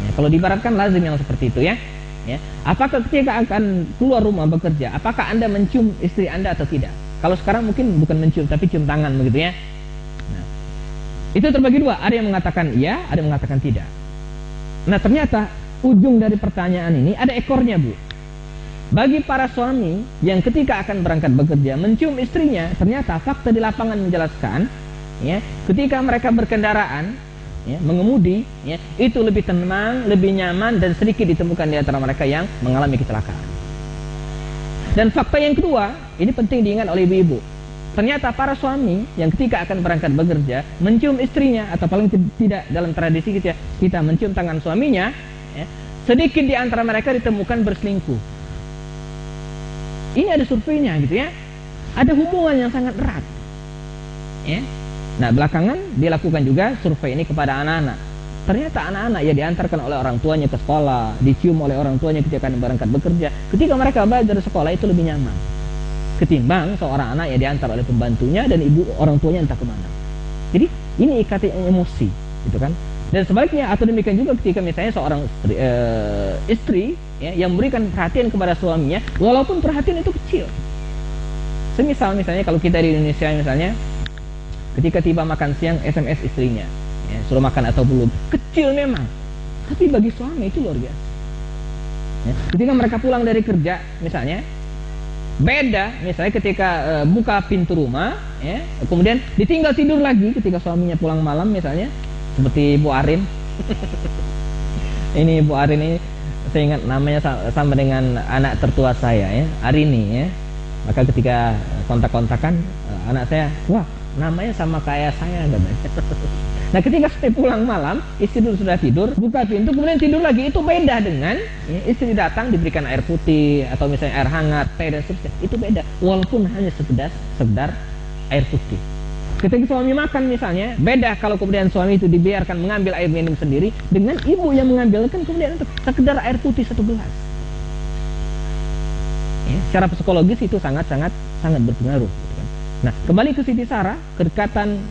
Ya, kalau di Barat kan lazim yang seperti itu ya. Ya, apakah ketika akan keluar rumah bekerja, apakah Anda mencium istri Anda atau tidak? Kalau sekarang mungkin bukan mencium, tapi cium tangan begitu ya. Nah, itu terbagi dua, ada yang mengatakan iya, ada yang mengatakan tidak. Nah ternyata ujung dari pertanyaan ini ada ekornya bu. Bagi para suami yang ketika akan berangkat bekerja mencium istrinya, ternyata fakta di lapangan menjelaskan, ya, ketika mereka berkendaraan, ya, mengemudi, ya, itu lebih tenang, lebih nyaman, dan sedikit ditemukan di antara mereka yang mengalami kecelakaan. Dan fakta yang kedua, ini penting diingat oleh ibu-ibu. Ternyata para suami yang ketika akan berangkat bekerja mencium istrinya, atau paling tidak dalam tradisi kita mencium tangan suaminya, ya, sedikit di antara mereka ditemukan berselingkuh. Ini ada surveinya gitu ya. Ada hubungan yang sangat erat. Ya. Nah, belakangan dilakukan juga survei ini kepada anak-anak. Ternyata anak-anak ya diantarkan oleh orang tuanya ke sekolah, dicium oleh orang tuanya ketika akan berangkat bekerja. Ketika mereka belajar di sekolah itu lebih nyaman ketimbang seorang anak yang diantar oleh pembantunya dan ibu orang tuanya entah kemana. Jadi ini ikatan emosi, gitu kan? Dan sebaliknya atau demikian juga ketika misalnya seorang istri ya, yang memberikan perhatian kepada suaminya, walaupun perhatian itu kecil. Semisal misalnya kalau kita di Indonesia misalnya, ketika tiba makan siang SMS istrinya, ya, suruh makan atau belum, kecil memang, tapi bagi suami itu luar biasa. Ya, ketika mereka pulang dari kerja misalnya, beda misalnya ketika buka pintu rumah, ya, kemudian ditinggal tidur lagi ketika suaminya pulang malam misalnya, seperti Bu Arin. Ini Bu Arin ini saya ingat namanya sama dengan anak tertua saya ya, Arini ya. Maka ketika kontak-kontakan anak saya, wah namanya sama kayak saya katanya. Nah ketika saya pulang malam, istri sudah tidur, buka pintu kemudian tidur lagi, itu beda dengan ya, istri datang diberikan air putih atau misalnya air hangat, teh dan seterusnya, itu beda walaupun hanya sekedar air putih. Ketika suami makan misalnya, beda kalau kemudian suami itu dibiarkan mengambil air minum sendiri dengan ibu yang mengambilkan kemudian sekedar air putih satu gelas. Ya, secara psikologis itu sangat berpengaruh. Gitu kan. Nah, kembali ke Siti Sarah, kedekatan,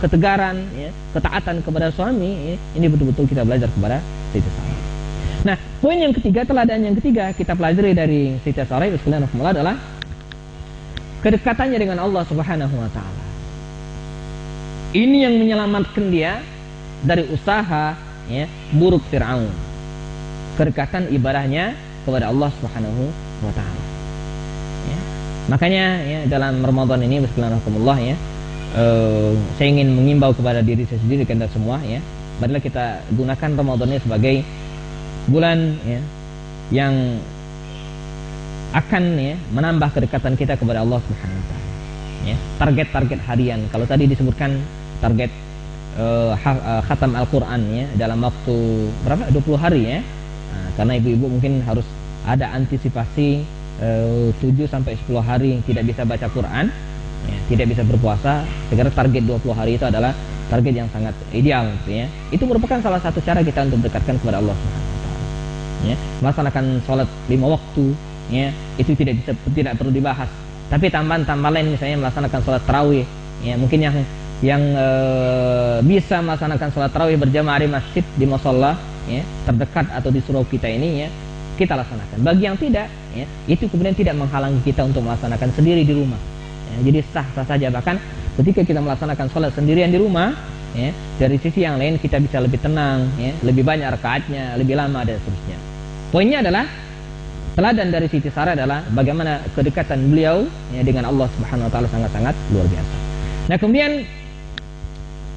ketegaran, ya, ketaatan kepada suami, ya, ini betul-betul kita belajar kepada Siti Sarah. Nah, poin yang ketiga, teladan yang ketiga kita pelajari dari Siti Sarah itu adalah kedekatannya dengan Allah Subhanahu wa taala. Ini yang menyelamatkan dia dari usaha ya, buruk Fir'aun. Kedekatan ibadahnya kepada Allah Subhanahu wa taala. Ya. Makanya ya, dalam Ramadan ini bismillahirrahmanirrahim ya, saya ingin mengimbau kepada diri saya sendiri dan semua ya, marilah kita gunakan Ramadan ini sebagai bulan ya, yang akan ya, menambah kedekatan kita kepada Allah Subhanahu wa taala. Ya, target-target harian. Kalau tadi disebutkan target khatam Al-Quran ya, dalam waktu berapa? 20 hari ya. Nah, karena ibu-ibu mungkin harus ada antisipasi 7 sampai 10 hari tidak bisa baca Quran ya, tidak bisa berpuasa. Segera target 20 hari itu adalah target yang sangat ideal gitu ya. Itu merupakan salah satu cara kita untuk mendekatkan kepada Allah Subhanahu wa taala. Ya, melaksanakan sholat 5 waktu ya, itu tidak perlu dibahas. Tapi tambahan lain misalnya melaksanakan sholat tarawih ya, mungkin yang bisa melaksanakan sholat tarawih berjamaah di masjid, di musholla ya, terdekat atau di surau kita ini ya, kita laksanakan. Bagi yang tidak ya, itu kemudian tidak menghalangi kita untuk melaksanakan sendiri di rumah ya, jadi sah-sah saja. Bahkan ketika kita melaksanakan sholat sendirian di rumah ya, dari sisi yang lain kita bisa lebih tenang ya, lebih banyak rakaatnya, lebih lama dan seterusnya. Poinnya adalah teladan dari Siti Sarah adalah bagaimana kedekatan beliau ya, dengan Allah Subhanahu wa taala sangat-sangat luar biasa. Nah, kemudian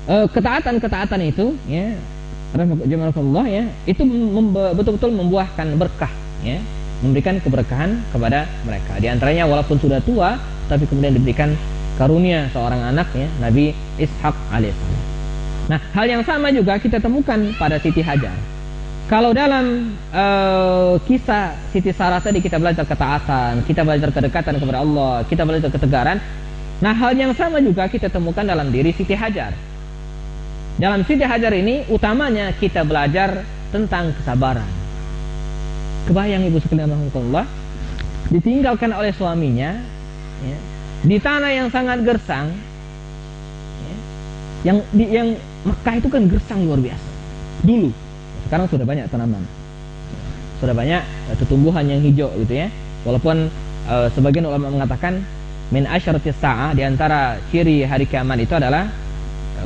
ketaatan itu ya, rahmatullah ya, itu betul-betul membuahkan berkah ya, memberikan keberkahan kepada mereka. Di antaranya walaupun sudah tua tapi kemudian diberikan karunia seorang anak ya, Nabi Ishak alaihissalam. Nah, hal yang sama juga kita temukan pada Siti Hajar. Kalau dalam kisah Siti Sarah tadi kita belajar ketaatan, kita belajar kedekatan kepada Allah, kita belajar ketegaran. Nah, hal yang sama juga kita temukan dalam diri Siti Hajar. Dalam Siti Hajar ini utamanya kita belajar tentang kesabaran. Kebayang ibu sekalian rahmatullah, ditinggalkan oleh suaminya ya, di tanah yang sangat gersang ya, yang Mekah itu kan gersang luar biasa dulu. Sekarang sudah banyak tanaman, sudah banyak tumbuhan yang hijau gitu ya. Walaupun sebagian ulama mengatakan min asyratis sa'ah, di antara ciri hari kiamat itu adalah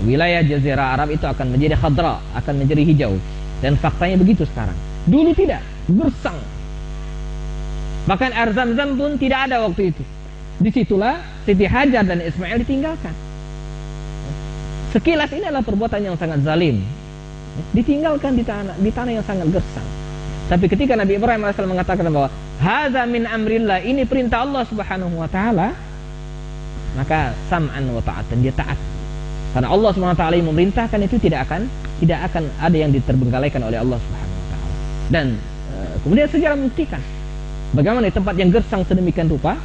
wilayah Jazirah Arab itu akan menjadi khadra, akan menjadi hijau. Dan faktanya begitu sekarang. Dulu tidak, gersang. Bahkan air Zam-Zam pun tidak ada waktu itu. Disitulah Siti Hajar dan Ismail ditinggalkan. Sekilas ini adalah perbuatan yang sangat zalim, ditinggalkan di tanah yang sangat gersang. Tapi ketika Nabi Ibrahim AS mengatakan bahwa hadza min amrillah, ini perintah Allah Subhanahu wa taala, maka sam'an wa ta'atan, dia taat. Karena Allah Subhanahu wa taala yang memerintahkan itu tidak akan ada yang diterbengkalaikan oleh Allah Subhanahu wa taala. Dan kemudian sejarah membuktikan bagaimana di tempat yang gersang sedemikian rupa,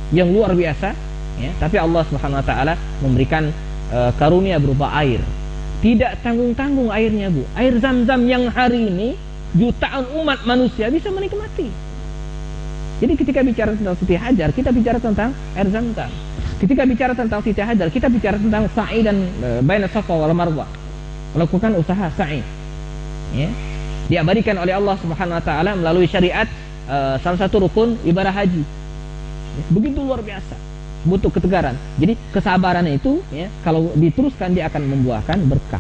yang luar biasa ya, tapi Allah Subhanahu wa taala memberikan karunia berupa air. Tidak tanggung-tanggung airnya, Bu. Air Zam-Zam yang hari ini jutaan umat manusia bisa menikmati. Jadi ketika bicara tentang Siti Hajar, kita bicara tentang air Zam-Zam. Ketika bicara tentang Siti Hajar, kita bicara tentang sa'i dan baina Safa wal Marwah. Melakukan usaha sa'i. Ya. Diabadikan oleh Allah Subhanahu wa taala melalui syariat salah satu rukun ibadah haji. Ya. Begitu luar biasa. Butuh ketegaran. Jadi kesabaran itu ya, kalau diteruskan dia akan membuahkan berkah.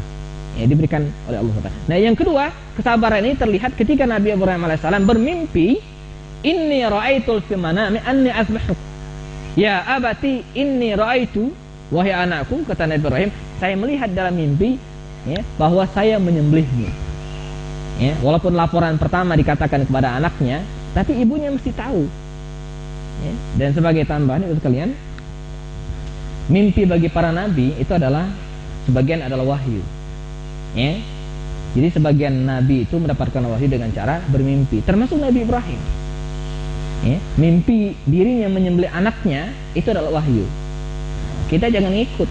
Ya, diberikan oleh Allah Subhanahu wa taala. Nah, yang kedua, kesabaran ini terlihat ketika Nabi Ibrahim alaihissalam bermimpi, inni ra'aitul fi manami anni asbahuk. Ya abati inni ra'aitu, wahai anakku, kata Nabi Ibrahim, saya melihat dalam mimpi ya, bahwa saya menyembelihmu. Ya, walaupun laporan pertama dikatakan kepada anaknya, tapi ibunya mesti tahu. Ya, dan sebagai tambahan itu sekalian, mimpi bagi para nabi itu adalah sebagian adalah wahyu. Ya. Jadi sebagian nabi itu mendapatkan wahyu dengan cara bermimpi, termasuk Nabi Ibrahim. Ya, mimpi dirinya menyembelih anaknya itu adalah wahyu. Kita jangan ikut.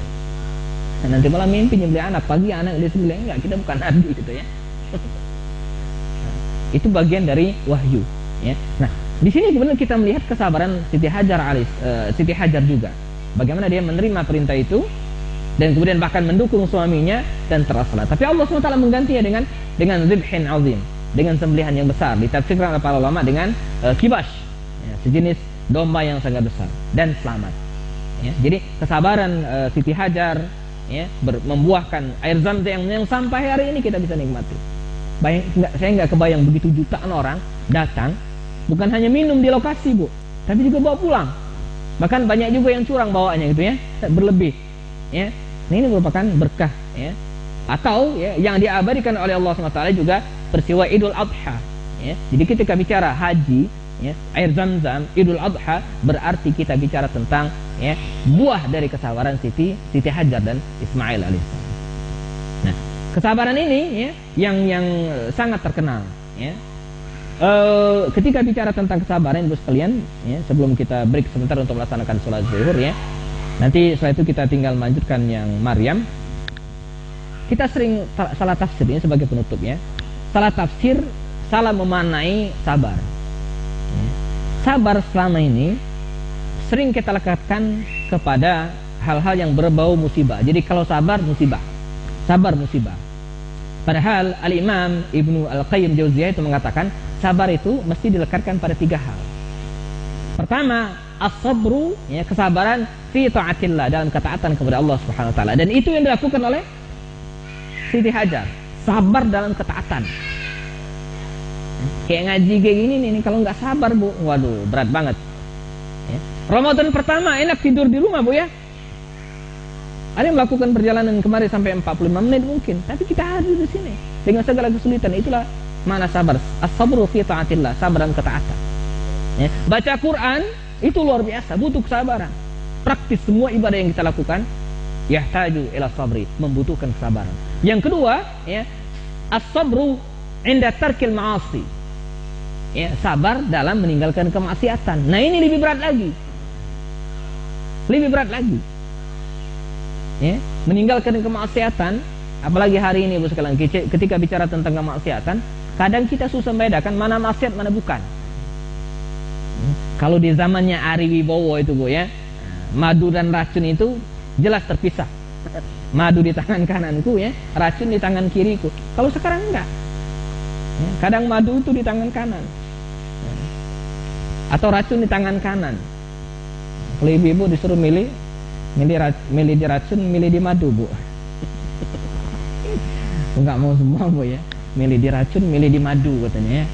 Nah, nanti malam mimpi menyembelih anak, pagi anak disembelih, enggak, kita bukan nabi gitu ya. Itu bagian dari wahyu. Ya. Nah, di sini kemudian kita melihat kesabaran Siti Hajar juga. Bagaimana dia menerima perintah itu dan kemudian bahkan mendukung suaminya dan terlaksana. Tapi Allah SWT menggantinya dengan dzibhin azim, dengan sembelihan yang besar. Ditafsirkan oleh para ulama dengan kibash, ya, sejenis domba yang sangat besar dan selamat. Ya, jadi kesabaran Siti Hajar ya, membuahkan air zam-zam yang sampai hari ini kita bisa nikmati. Saya nggak kebayang begitu jutaan orang datang, bukan hanya minum di lokasi Bu, tapi juga bawa pulang. Bahkan banyak juga yang curang bawanya gitu ya, berlebih. Ya, nah, ini merupakan berkah ya. Atau ya, yang diabadikan oleh Allah SWT juga peristiwa Idul Adha. Ya. Jadi ketika bicara haji, ya, air zam-zam, Idul Adha berarti kita bicara tentang ya, buah dari kesabaran Siti Hajar dan Ismail alaihissalam. Nah, kesabaran ini ya, yang sangat terkenal. Ya. Ketika bicara tentang kesabaran, Ibu sekalian, ya, sebelum kita break sebentar untuk melaksanakan sholat zuhur, ya, nanti setelah itu kita tinggal melanjutkan yang Maryam. Kita sering salah tafsir ini sebagai penutup ya. Salah tafsir, salah memaknai sabar. Ya. Sabar selama ini sering kita lekatkan kepada hal-hal yang berbau musibah. Jadi kalau sabar musibah, sabar musibah. Padahal Al-Imam Ibnu Al-Qayyim Jauziyah itu mengatakan sabar itu mesti dilekatkan pada 3 hal. Pertama, as-sabru, ya, kesabaran fi ta'atillah, dalam ketaatan kepada Allah Subhanahu wa taala. Dan itu yang dilakukan oleh Siti Hajar, sabar dalam ketaatan. Kayak ngaji kayak gini nih, kalau nggak sabar Bu, waduh, berat banget. Ya. Ramadan pertama enak tidur di rumah Bu ya. Ada yang melakukan perjalanan kemari sampai 45 menit mungkin, tapi kita hadir di sini dengan segala kesulitan. Itulah mana sabar. As-sabru fi ta'atillah, sabar dalam ketaatan. Ya. Baca Quran itu luar biasa, butuh kesabaran. Praktis semua ibadah yang kita lakukan yahtaju ila sabri, membutuhkan kesabaran. Yang kedua, ya, as-sabru inda tarkil ma'asi. Ya, sabar dalam meninggalkan kemaksiatan. Nah, ini lebih berat lagi. Lebih berat lagi. Ya, meninggalkan kemaksiatan, apalagi hari ini Bu sekalian, ketika bicara tentang kemaksiatan, kadang kita susah membedakan mana maksiat mana bukan. Kalau di zamannya Ari Wibowo itu Bu ya, madu dan racun itu jelas terpisah. Madu di tangan kananku ya, racun di tangan kiriku. Kalau sekarang enggak. Ya, kadang madu itu di tangan kanan, ya, atau racun di tangan kanan. Kalau ibu-ibu disuruh milih di racun, milih di madu Bu. Enggak mau semua Bu ya, milih di racun, milih di madu katanya ya.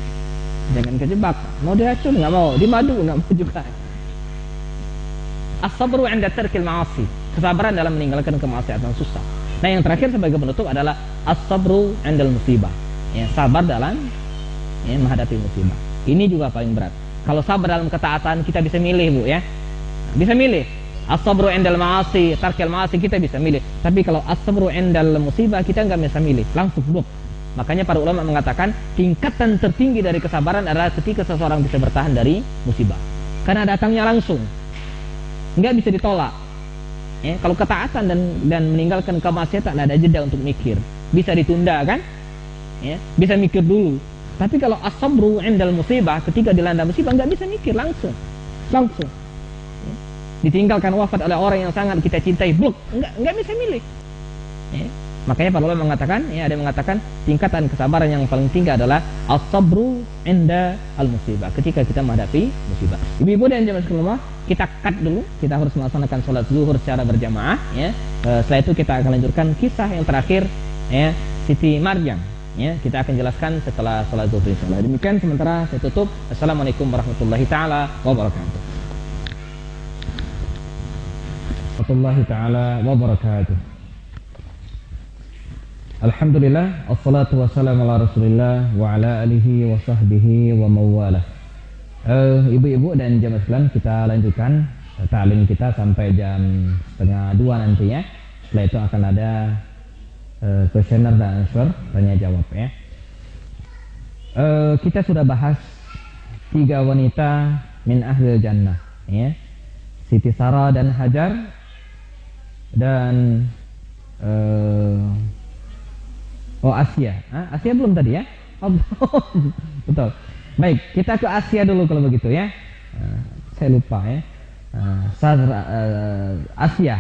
Jangan kejebak, mau di racun enggak mau, di madu enggak mau juga. As-sabru 'inda tarkil ma'asi, kesabaran dalam meninggalkan kemaksiatan susah. Nah, yang terakhir sebagai penutup adalah as-sabru 'indal musibah. Ya, sabar dalam ya, menghadapi musibah. Ini juga paling berat. Kalau sabar dalam ketaatan kita bisa milih Bu ya. Bisa milih. As-sabru 'indal ma'asi, tarkil ma'asi kita bisa milih. Tapi kalau as-sabru 'indal musibah kita enggak bisa milih, langsung blok. Makanya para ulama mengatakan tingkatan tertinggi dari kesabaran adalah ketika seseorang bisa bertahan dari musibah. Karena datangnya langsung. Enggak bisa ditolak. Ya, kalau ketaatan dan meninggalkan kemaksiatan ada jeda untuk mikir. Bisa ditunda kan? Ya, bisa mikir dulu. Tapi kalau as-sabru 'indal musibah, ketika dilanda musibah enggak bisa mikir, langsung. Ya. Ditinggalkan wafat oleh orang yang sangat kita cintai, blok, enggak bisa milih. Ya. Makanya para ulama mengatakan, ya, ada yang mengatakan tingkatan kesabaran yang paling tinggi adalah as-sabru 'inda al-musibah, ketika kita menghadapi musibah. Ibu-ibu dan jamaah sekalian, kita cut dulu, kita harus melaksanakan sholat zuhur secara berjamaah ya. Setelah itu kita akan lanjutkan kisah yang terakhir ya, Siti Maryam. Ya, kita akan jelaskan setelah sholat zuhur insyaallah. Demikian sementara saya tutup. Assalamualaikum warahmatullahi taala wabarakatuh. Warahmatullahi taala wabarakatuh. Alhamdulillah, assalatu wassalamu ala Rasulillah wa ala alihi wa sahbihi wa mawalah. Ibu-ibu dan jamaah sekalian, kita lanjutkan ta'lim kita sampai jam 1:30 nanti ya. Setelah itu akan ada questionnaire dan answer, tanya jawab ya. Kita sudah bahas 3 wanita min ahlil jannah ya. Siti Sarah dan Hajar dan Asia. Asia belum tadi ya? Oh, belum. Betul. Baik, kita ke Asia dulu kalau begitu ya. Saya lupa ya. Asia.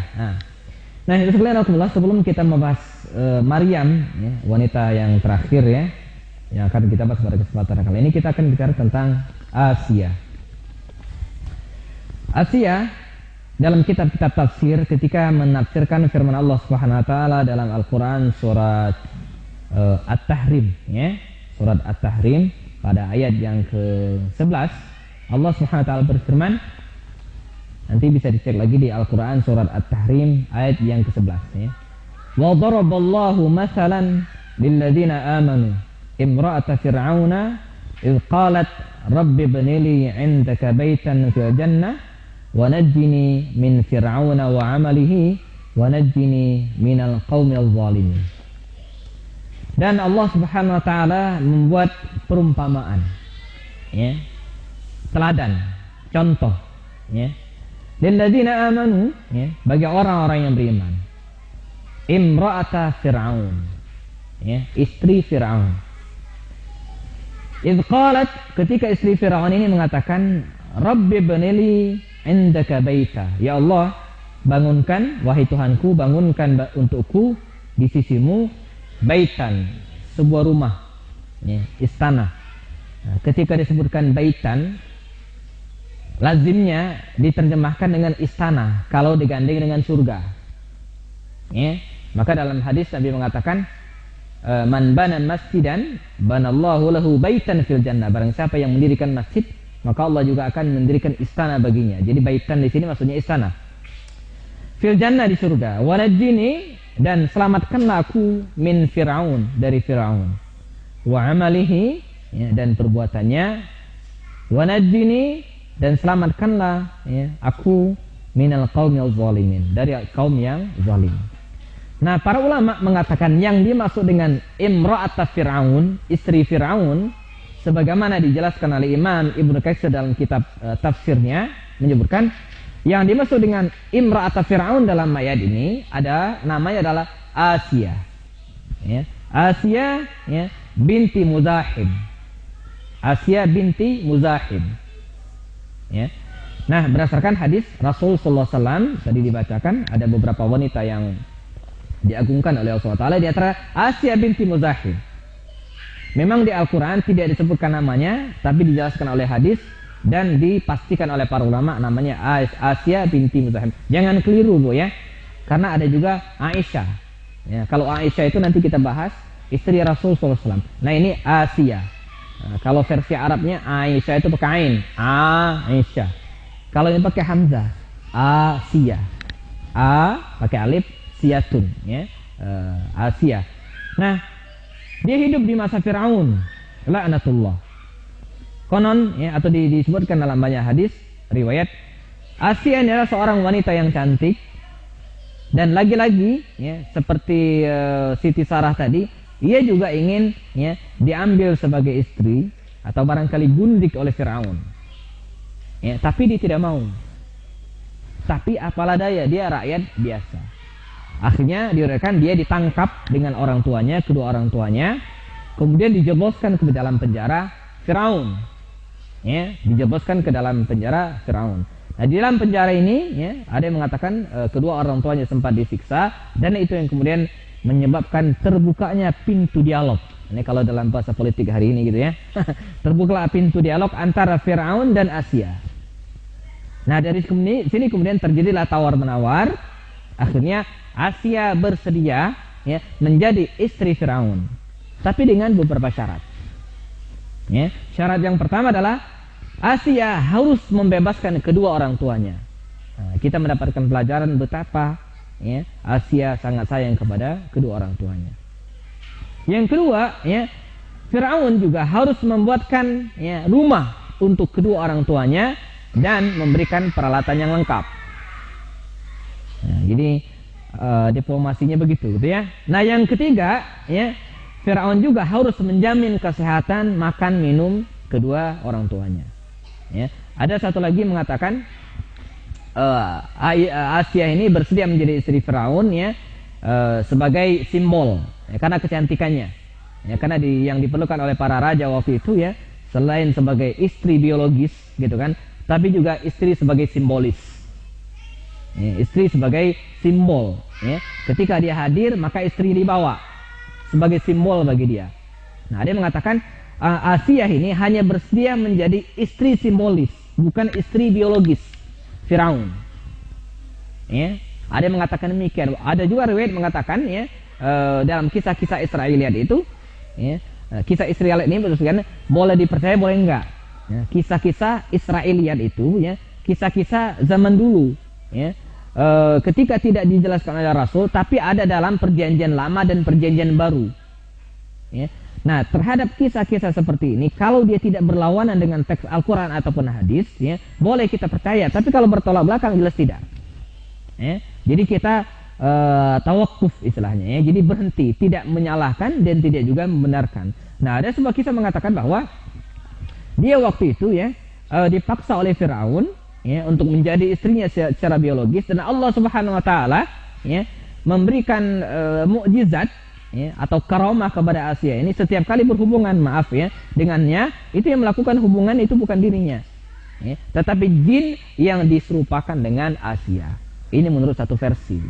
Nah, itu sekalian alhamdulillah, sebelum kita membahas Maryam ya, wanita yang terakhir ya, yang akan kita bahas pada kesempatan kali ini, kita akan bicara tentang Asia. Asia dalam kitab-kitab tafsir ketika menafsirkan firman Allah Subhanahu wa taala dalam Al-Qur'an surat At-Tahrim ya. Surat At-Tahrim pada ayat yang ke-11 Allah Subhanahu wa taala berfirman, nanti bisa dicek lagi di Al-Qur'an surat At-Tahrim ayat yang ke-11 ya. Wa daraballahu mathalan lil ladzina amanu imra'ata fir'auna idh qalat rabbi ibni li 'indaka baitan fil jannah wa najjini min fir'auna wa 'amalihi wa najjini minal qaumil zalimin. Dan Allah Subhanahu wa taala membuat perumpamaan ya, teladan, contoh ya, lil ladzina amanu ya, bagi orang-orang yang beriman. Imra'ata fir'aun ya, istri Fir'aun. Idh qalat, ketika istri Fir'aun ini mengatakan, Rabbi ibnili indaka baita, ya Allah, bangunkan, wahai Tuhanku, bangunkan untukku di sisimu baitan, sebuah rumah ya, istana. Nah, ketika disebutkan baitan, lazimnya diterjemahkan dengan istana kalau digandeng dengan surga ya. Maka dalam hadis Nabi mengatakan, man bana masjidan banallahu lahu baitan fil jannah, barang siapa yang mendirikan masjid maka Allah juga akan mendirikan istana baginya. Jadi baitan di sini maksudnya istana. Fil jannah, di surga. Wanajjini, dan selamatkanlah aku min Fir'aun, dari Fir'aun. Wa amalihi, ya, dan perbuatannya. Wanajjini, dan selamatkanlah ya, aku minal qaumil zalimin, dari kaum yang zalim. Nah, para ulama mengatakan yang dimaksud dengan imra'ata Fir'aun, istri Fir'aun, sebagaimana dijelaskan oleh Imam Ibnu Katsir dalam kitab tafsirnya, menyebutkan yang dimaksud dengan imra'ata Fir'aun dalam ayat ini ada namanya adalah Asia. Ya. Asia ya, binti Muzahim. Asia binti Muzahim. Ya. Nah, berdasarkan hadis Rasul sallallahu alaihi wasallam tadi dibacakan, ada beberapa wanita yang diagungkan oleh Allah SWT, di antara Asia binti Muzahim. Memang di Al-Quran tidak disebutkan namanya, tapi dijelaskan oleh hadis dan dipastikan oleh para ulama namanya Asia binti Muzahim. Jangan keliru Bu ya, karena ada juga Aisyah ya, kalau Aisyah itu nanti kita bahas, istri Rasul SAW. Nah ini Asia. Nah, kalau versi Arabnya Aisyah itu pakai ain, Aisyah. Kalau ini pakai hamzah, Asia. A pakai alif, siatun ya, Asia. Nah, dia hidup di masa Fir'aun, laknatullah. Konon ya, atau disebutkan dalam banyak hadis riwayat, Asia ini adalah seorang wanita yang cantik, dan lagi-lagi ya, seperti Siti Sarah tadi, ia juga ingin ya, diambil sebagai istri atau barangkali gundik oleh Fir'aun ya, tapi dia tidak mau. Tapi apalah daya, dia rakyat biasa. Akhirnya diriwayatkan dia ditangkap dengan orang tuanya, kedua orang tuanya, kemudian dijebloskan ke dalam penjara Firaun. Ya, dijebloskan ke dalam penjara Firaun. Nah, di dalam penjara ini ya, ada yang mengatakan kedua orang tuanya sempat disiksa, dan itu yang kemudian menyebabkan terbukanya pintu dialog. Ini kalau dalam bahasa politik hari ini gitu ya. Terbukalah pintu dialog antara Firaun dan Asia. Nah, dari sini kemudian terjadilah tawar-menawar. Akhirnya Asia bersedia ya, menjadi istri Firaun, tapi dengan beberapa syarat. Ya, syarat yang pertama adalah Asia harus membebaskan kedua orang tuanya. Nah, kita mendapatkan pelajaran betapa ya, Asia sangat sayang kepada kedua orang tuanya. Yang kedua, ya, Firaun juga harus membuatkan ya, rumah untuk kedua orang tuanya dan memberikan peralatan yang lengkap. Nah, jadi diplomasinya begitu, gitu ya. Nah, yang ketiga, ya, Firaun juga harus menjamin kesehatan, makan, minum kedua orang tuanya. Ya, ada satu lagi mengatakan Asia ini bersedia menjadi istri Firaun ya, sebagai simbol, ya, karena kecantikannya. Ya, karena yang diperlukan oleh para raja waktu itu ya, selain sebagai istri biologis, gitu kan, tapi juga istri sebagai simbolis. Ya, istri sebagai simbol ya. Ketika dia hadir maka istri dibawa sebagai simbol bagi dia. Nah, dia mengatakan Asia ini hanya bersedia menjadi istri simbolis, bukan istri biologis Firaun. Ya, ada yang mengatakan demikian. Ada juga riwayat mengatakan ya dalam kisah-kisah Israiliyat itu, ya, kisah Israiliyat ini berarti boleh dipercaya boleh enggak. Ya, kisah-kisah Israiliyat itu ya kisah-kisah zaman dulu. Ya, ketika tidak dijelaskan oleh Rasul, tapi ada dalam perjanjian lama dan perjanjian baru. Ya. Nah, terhadap kisah-kisah seperti ini, kalau dia tidak berlawanan dengan teks Al-Quran ataupun hadis, ya, boleh kita percaya. Tapi kalau bertolak belakang, jelas tidak. Ya. Jadi kita tawakuf istilahnya. Ya. Jadi berhenti, tidak menyalahkan dan tidak juga membenarkan. Nah, ada sebuah kisah mengatakan bahwa dia waktu itu ya dipaksa oleh Firaun ya untuk menjadi istrinya secara biologis, dan Allah Subhanahu wa taala ya memberikan mukjizat ya atau karamah kepada Asia ini. Setiap kali berhubungan dengannya, itu yang melakukan hubungan itu bukan dirinya ya, tetapi jin yang diserupakan dengan Asia. Ini menurut satu versi.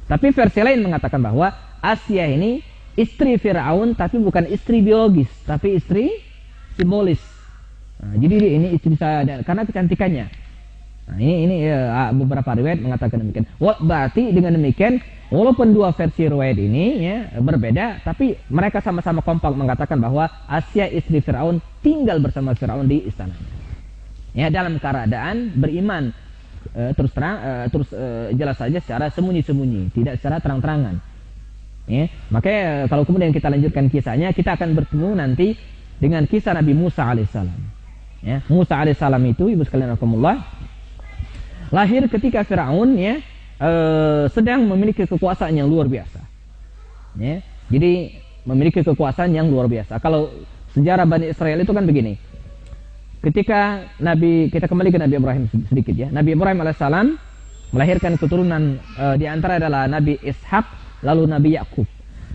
Tapi versi lain mengatakan bahwa Asia ini istri Firaun, tapi bukan istri biologis, tapi istri simbolis. Nah, jadi ini istri saya karena kecantikannya. Nah, ini beberapa riwayat mengatakan demikian. Berarti dengan demikian, walaupun dua versi riwayat ini ya berbeda, tapi mereka sama-sama kompak mengatakan bahwa Asia istri Firaun tinggal bersama Firaun di istananya. Ya, dalam keadaan beriman terus jelas saja secara sembunyi-sembunyi, tidak secara terang-terangan. Ya, makanya kalau kemudian kita lanjutkan kisahnya, kita akan bertemu nanti dengan kisah Nabi Musa alaihissalam. Ya, Musa alaihissalam itu, ibu sekalian rahimakumullah, lahir ketika Firaun ya sedang memiliki kekuasaan yang luar biasa. Ya, jadi memiliki kekuasaan yang luar biasa. Kalau sejarah Bani Israel itu kan begini. Ketika kita kembali ke Nabi Ibrahim sedikit ya. Nabi Ibrahim alaihissalam melahirkan keturunan di antara adalah Nabi Ishak, lalu Nabi Yakub.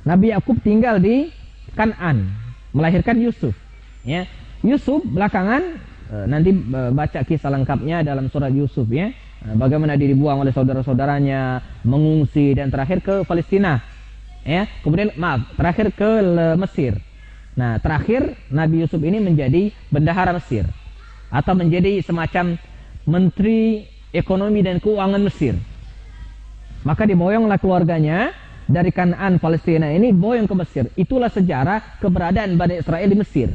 Nabi Yakub tinggal di Kan'an, melahirkan Yusuf. Ya, Yusuf belakangan nanti baca kisah lengkapnya dalam surat Yusuf ya. Bagaimana dia dibuang oleh saudara-saudaranya, mengungsi, dan terakhir ke Palestina. Ya, kemudian terakhir ke Mesir. Nah, terakhir Nabi Yusuf ini menjadi bendahara Mesir atau menjadi semacam menteri ekonomi dan keuangan Mesir. Maka diboyonglah keluarganya dari Kan'an Palestina ini boyong ke Mesir. Itulah sejarah keberadaan Bani Israel di Mesir.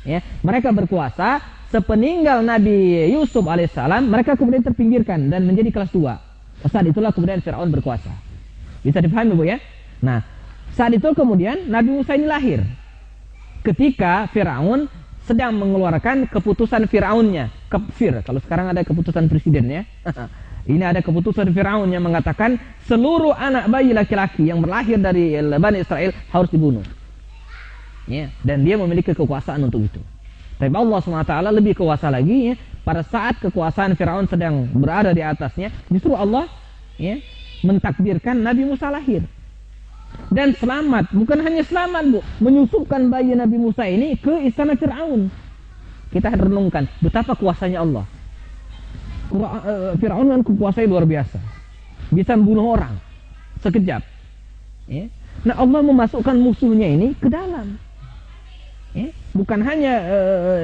Ya, mereka berkuasa sepeninggal Nabi Yusuf alaihissalam, mereka kemudian terpinggirkan dan menjadi kelas 2. Saat itulah kemudian Firaun berkuasa. Bisa dipahami Bu ya? Nah, saat itu kemudian Nabi Musa ini lahir ketika Firaun sedang mengeluarkan keputusan Firaunnya, kafir. Kalau sekarang ada keputusan presiden ya. Ini ada keputusan Firaun yang mengatakan seluruh anak bayi laki-laki yang berlahir dari Bani Israel harus dibunuh. Ya, dan dia memiliki kekuasaan untuk itu. Tapi Allah SWT lebih kuasa lagi ya, pada saat kekuasaan Firaun sedang berada di atasnya, justru Allah ya mentakdirkan Nabi Musa lahir. Dan selamat, bukan hanya selamat Bu, menyusupkan bayi Nabi Musa ini ke istana Firaun. Kita renungkan betapa kuasanya Allah. Firaun kan kekuasaan luar biasa, bisa membunuh orang sekejap ya. Nah, Allah memasukkan musuhnya ini ke dalam ya. Bukan hanya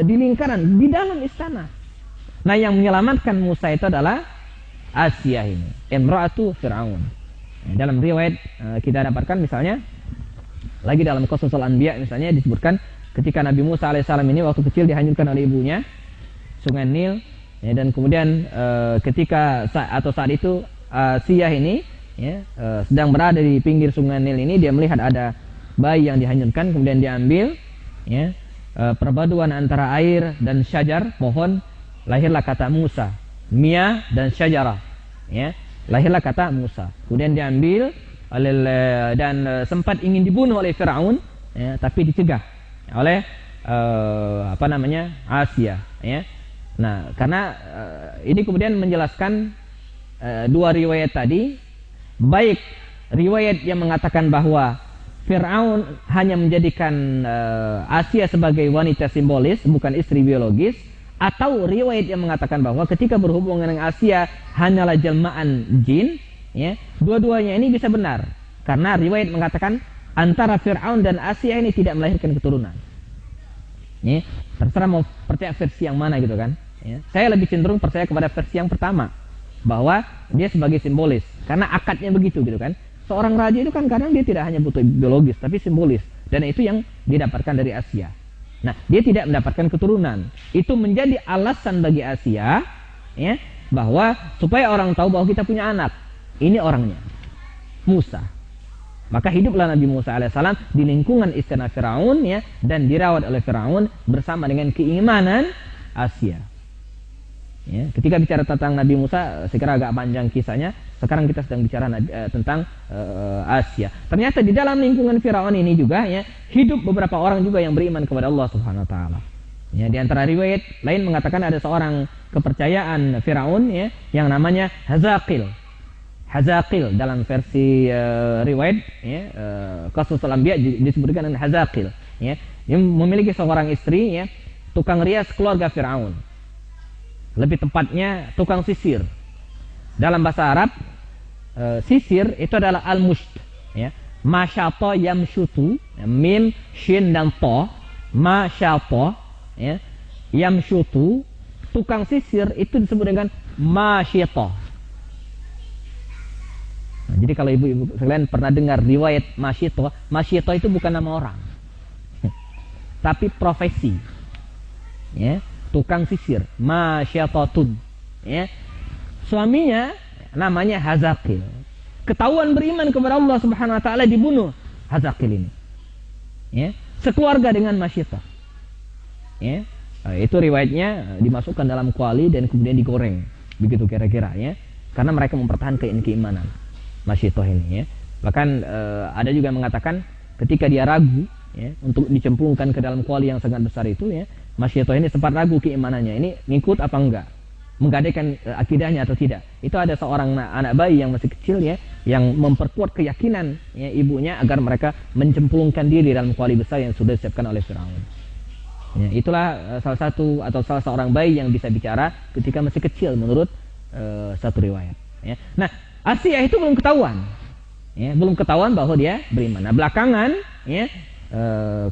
di lingkaran, di dalam istana. Nah, yang menyelamatkan Musa itu adalah Asia ini, imra'atu Firaun. Dalam riwayat kita dapatkan misalnya lagi dalam Qasasul Anbiya misalnya disebutkan ketika Nabi Musa alaihissalam ini waktu kecil dihanyutkan oleh ibunya Sungai Nil ya, dan kemudian ketika saat itu Asia ini ya, sedang berada di pinggir Sungai Nil ini, dia melihat ada bayi yang dihanyutkan, kemudian diambil ya, perpaduan antara air dan syajar pohon, lahirlah kata Musa, Mia dan Syajarah ya. Lahirlah kata Musa. Kemudian diambil dan sempat ingin dibunuh oleh Firaun ya, tapi dicegah oleh Asia ya. Nah, karena ini kemudian menjelaskan dua riwayat tadi, baik riwayat yang mengatakan bahwa Firaun hanya menjadikan Asia sebagai wanita simbolis, bukan istri biologis, atau riwayat yang mengatakan bahwa ketika berhubungan dengan Asia hanyalah jelmaan jin ya. Dua-duanya ini bisa benar karena riwayat mengatakan antara Firaun dan Asia ini tidak melahirkan keturunan ya. Terserah mau percaya versi yang mana gitu kan ya. Saya lebih cenderung percaya kepada versi yang pertama bahwa dia sebagai simbolis, karena akadnya begitu gitu kan. Seorang raja itu kan kadang dia tidak hanya butuh biologis, tapi simbolis, dan itu yang didapatkan dari Asia. Nah, dia tidak mendapatkan keturunan. Itu menjadi alasan bagi Asia, ya, bahwa supaya orang tahu bahwa kita punya anak. Ini orangnya, Musa. Maka hiduplah Nabi Musa alaihissalam di lingkungan istana Firaun, ya, dan dirawat oleh Firaun bersama dengan keimanan Asia. Ya, ketika bicara tentang Nabi Musa, saya kira agak panjang kisahnya. Sekarang kita sedang bicara tentang Asia. Ternyata di dalam lingkungan Firaun ini juga, ya, hidup beberapa orang juga yang beriman kepada Allah Subhanahu Wa Taala. Ya, di antara riwayat lain mengatakan ada seorang kepercayaan Firaun, ya, yang namanya Hazaqil. Hazaqil dalam versi riwayat, ya, Qasasul Anbiya disebutkan dengan Hazaqil, ya, yang memiliki seorang istri, ya, tukang rias keluarga Firaun. Lebih tepatnya tukang sisir. Dalam bahasa Arab, sisir itu adalah al-musht, ya. Masyata yamshutu, ya, mim, shin dan to, masyata, ya, yamshutu, tukang sisir itu disebut dengan masyita. Nah, jadi kalau ibu-ibu sekalian pernah dengar riwayat masyita, masyita itu bukan nama orang, tapi profesi, ya, tukang sisir, masyatatun, ya. Suaminya namanya Hazaqil. Ketahuan beriman kepada Allah Subhanahu Wa Taala, dibunuh Hazaqil ini, ya, sekeluarga dengan Masyitah, ya. Itu riwayatnya dimasukkan dalam kuali dan kemudian digoreng, begitu kira-kira, ya, karena mereka mempertahankan keimanan Masyitah ini, ya. Bahkan ada juga yang mengatakan ketika dia ragu, ya, untuk dicemplungkan ke dalam kuali yang sangat besar itu, ya, Masyitah ini sempat ragu keimanannya, ini ngikut apa enggak, menggadaikan akidahnya atau tidak. Itu ada seorang anak bayi yang masih kecil, ya, yang memperkuat keyakinan, ya, ibunya agar mereka mencemplungkan diri dalam kuali besar yang sudah disiapkan oleh Firaun. Ya, itulah salah satu atau salah seorang bayi yang bisa bicara ketika masih kecil menurut satu riwayat, ya. Nah, Asia itu belum ketahuan, ya, belum ketahuan bahwa dia beriman. Nah, belakangan, ya,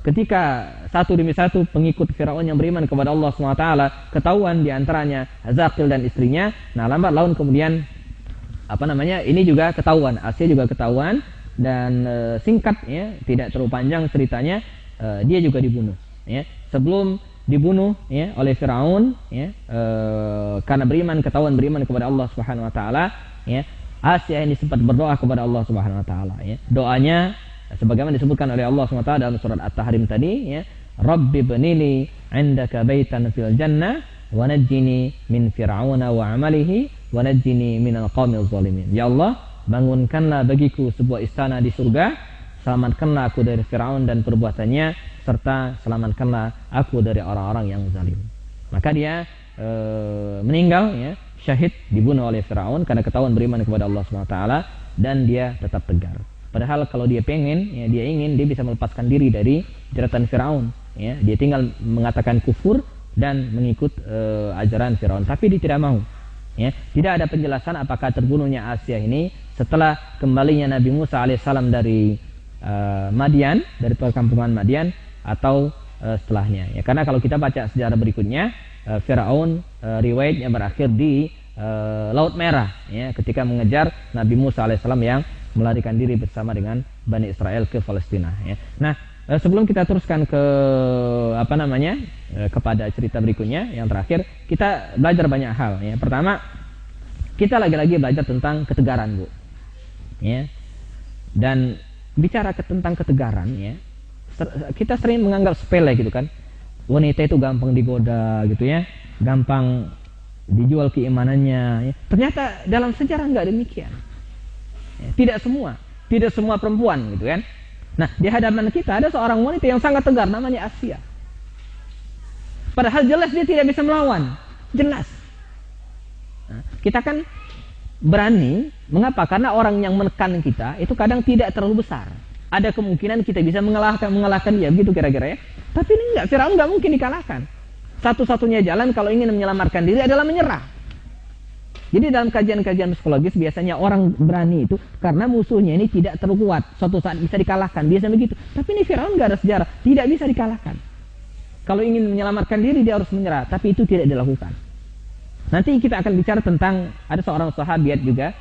ketika satu demi satu pengikut Firaun yang beriman kepada Allah SWT ketahuan diantaranya Hazaqil dan istrinya. Nah, lambat laun kemudian ini juga ketahuan, Asia juga ketahuan, dan singkat, ya, tidak terlalu panjang ceritanya, dia juga dibunuh, ya. Sebelum dibunuh, ya, oleh Firaun, ya, karena ketahuan beriman kepada Allah Subhanahu Wa Taala, ya, Asia ini sempat berdoa kepada Allah Subhanahu Wa Taala, ya. Doanya sebagaimana disebutkan oleh Allah SWT dalam surat At-Tahrim tadi, ya, Rabbi bnili 'indaka baitan fil jannah wa najjini min fir'auna wa 'amalihi wa najjini minal qaumil zalimin. Ya Allah, bangunkanlah bagiku sebuah istana di surga, selamatkanlah aku dari Firaun dan perbuatannya, serta selamatkanlah aku dari orang-orang yang zalim. Maka dia meninggal, ya, syahid, dibunuh oleh Firaun karena ketahuan beriman kepada Allah SWT, dan dia tetap tegar. Padahal kalau dia pengen, ya, dia bisa melepaskan diri dari jeratan Firaun, ya. Dia tinggal mengatakan kufur dan mengikut ajaran Firaun, tapi dia tidak mau, ya. Tidak ada penjelasan apakah terbunuhnya Asia ini setelah kembalinya Nabi Musa alaihissalam dari Madian, dari perkampungan Madian, atau setelahnya, ya. Karena kalau kita baca sejarah berikutnya, Firaun riwayatnya berakhir di Laut Merah, ya, ketika mengejar Nabi Musa alaihissalam yang melarikan diri bersama dengan Bani Israel ke Palestina, ya. Nah, sebelum kita teruskan ke kepada cerita berikutnya yang terakhir, kita belajar banyak hal, ya. Pertama, kita lagi-lagi belajar tentang ketegaran, Bu, ya. Dan bicara tentang ketegaran, ya, kita sering menganggap sepele gitu kan. Wanita itu gampang digoda gitu, ya, gampang dijual keimanannya, ya. Ternyata dalam sejarah enggak demikian. Tidak semua perempuan gitu kan. Nah, di hadapan kita ada seorang wanita yang sangat tegar, namanya Asia. Padahal jelas dia tidak bisa melawan, jelas. Nah, kita kan berani, mengapa? Karena orang yang menekan kita itu kadang tidak terlalu besar. Ada kemungkinan kita bisa mengalahkan dia, begitu kira-kira, ya. Tapi ini enggak, Firaun enggak mungkin dikalahkan. Satu-satunya jalan kalau ingin menyelamatkan diri adalah menyerah. Jadi dalam kajian-kajian psikologis biasanya orang berani itu karena musuhnya ini tidak terlalu kuat, suatu saat bisa dikalahkan, biasa begitu. Tapi ini Firaun nggak ada sejarah, tidak bisa dikalahkan. Kalau ingin menyelamatkan diri dia harus menyerah, tapi itu tidak dilakukan. Nanti kita akan bicara tentang ada seorang sahabiat juga.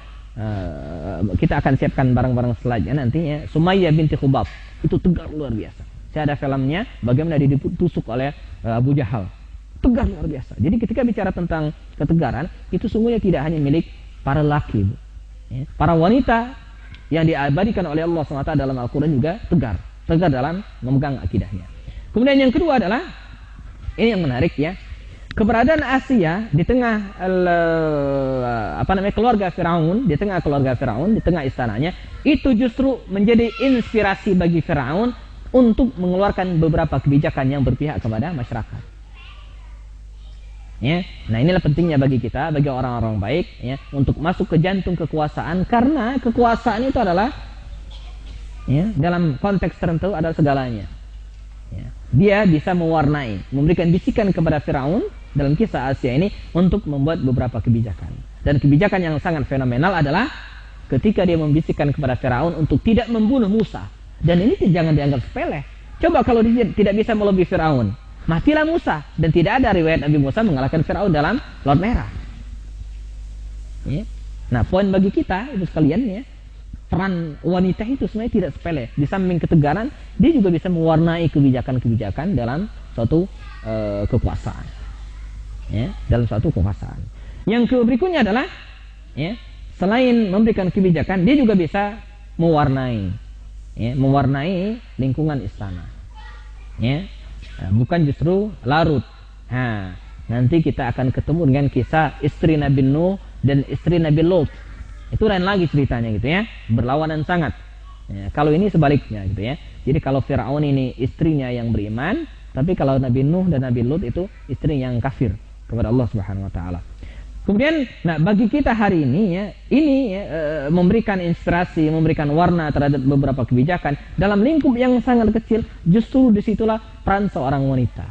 Kita akan siapkan barang-barang selanjutnya nantinya. Sumayyah binti Khubab itu tegar luar biasa. Saya ada filmnya bagaimana dia ditusuk oleh Abu Jahal. Tegar luar biasa. Jadi ketika bicara tentang ketegaran itu sungguhnya tidak hanya milik para laki, ya. Para wanita yang diabadikan oleh Allah SWT dalam Al-Quran juga tegar dalam memegang akidahnya. Kemudian yang kedua adalah ini yang menarik ya. Keberadaan Asia di tengah keluarga Firaun, di tengah istananya, itu justru menjadi inspirasi bagi Firaun untuk mengeluarkan beberapa kebijakan yang berpihak kepada masyarakat. Ya, nah inilah pentingnya bagi kita, bagi orang-orang baik, ya, untuk masuk ke jantung kekuasaan, karena kekuasaan itu adalah, ya, dalam konteks tertentu adalah segalanya. Ya, dia bisa mewarnai, memberikan bisikan kepada Firaun dalam kisah Asia ini untuk membuat beberapa kebijakan. Dan kebijakan yang sangat fenomenal adalah ketika dia membisikkan kepada Firaun untuk tidak membunuh Musa. Dan ini jangan dianggap sepele. Coba kalau dia tidak bisa melebihi Firaun, matilah Musa. Dan tidak ada riwayat Nabi Musa mengalahkan Firaun dalam Laut Merah. Ya. Nah, poin bagi kita itu sekalian, ya, peran wanita itu sebenarnya tidak sepele. Di samping ketegaran, dia juga bisa mewarnai kebijakan-kebijakan dalam suatu kekuasaan. Ya, dalam suatu kekuasaan. Yang berikutnya adalah, ya, selain memberikan kebijakan, dia juga bisa mewarnai, ya, mewarnai lingkungan istana. Ya, bukan justru larut. Nah, nanti kita akan ketemu dengan kisah istri Nabi Nuh dan istri Nabi Lot. Itu lain lagi ceritanya gitu ya, berlawanan sangat. Ya, kalau ini sebaliknya gitu ya. Jadi kalau Firaun ini istrinya yang beriman, tapi kalau Nabi Nuh dan Nabi Lot itu istri yang kafir kepada Allah Subhanahu wa taala. Kemudian, nah, bagi kita hari ini, ya, ini memberikan inspirasi, memberikan warna terhadap beberapa kebijakan dalam lingkup yang sangat kecil. Justru disitulah peran seorang wanita,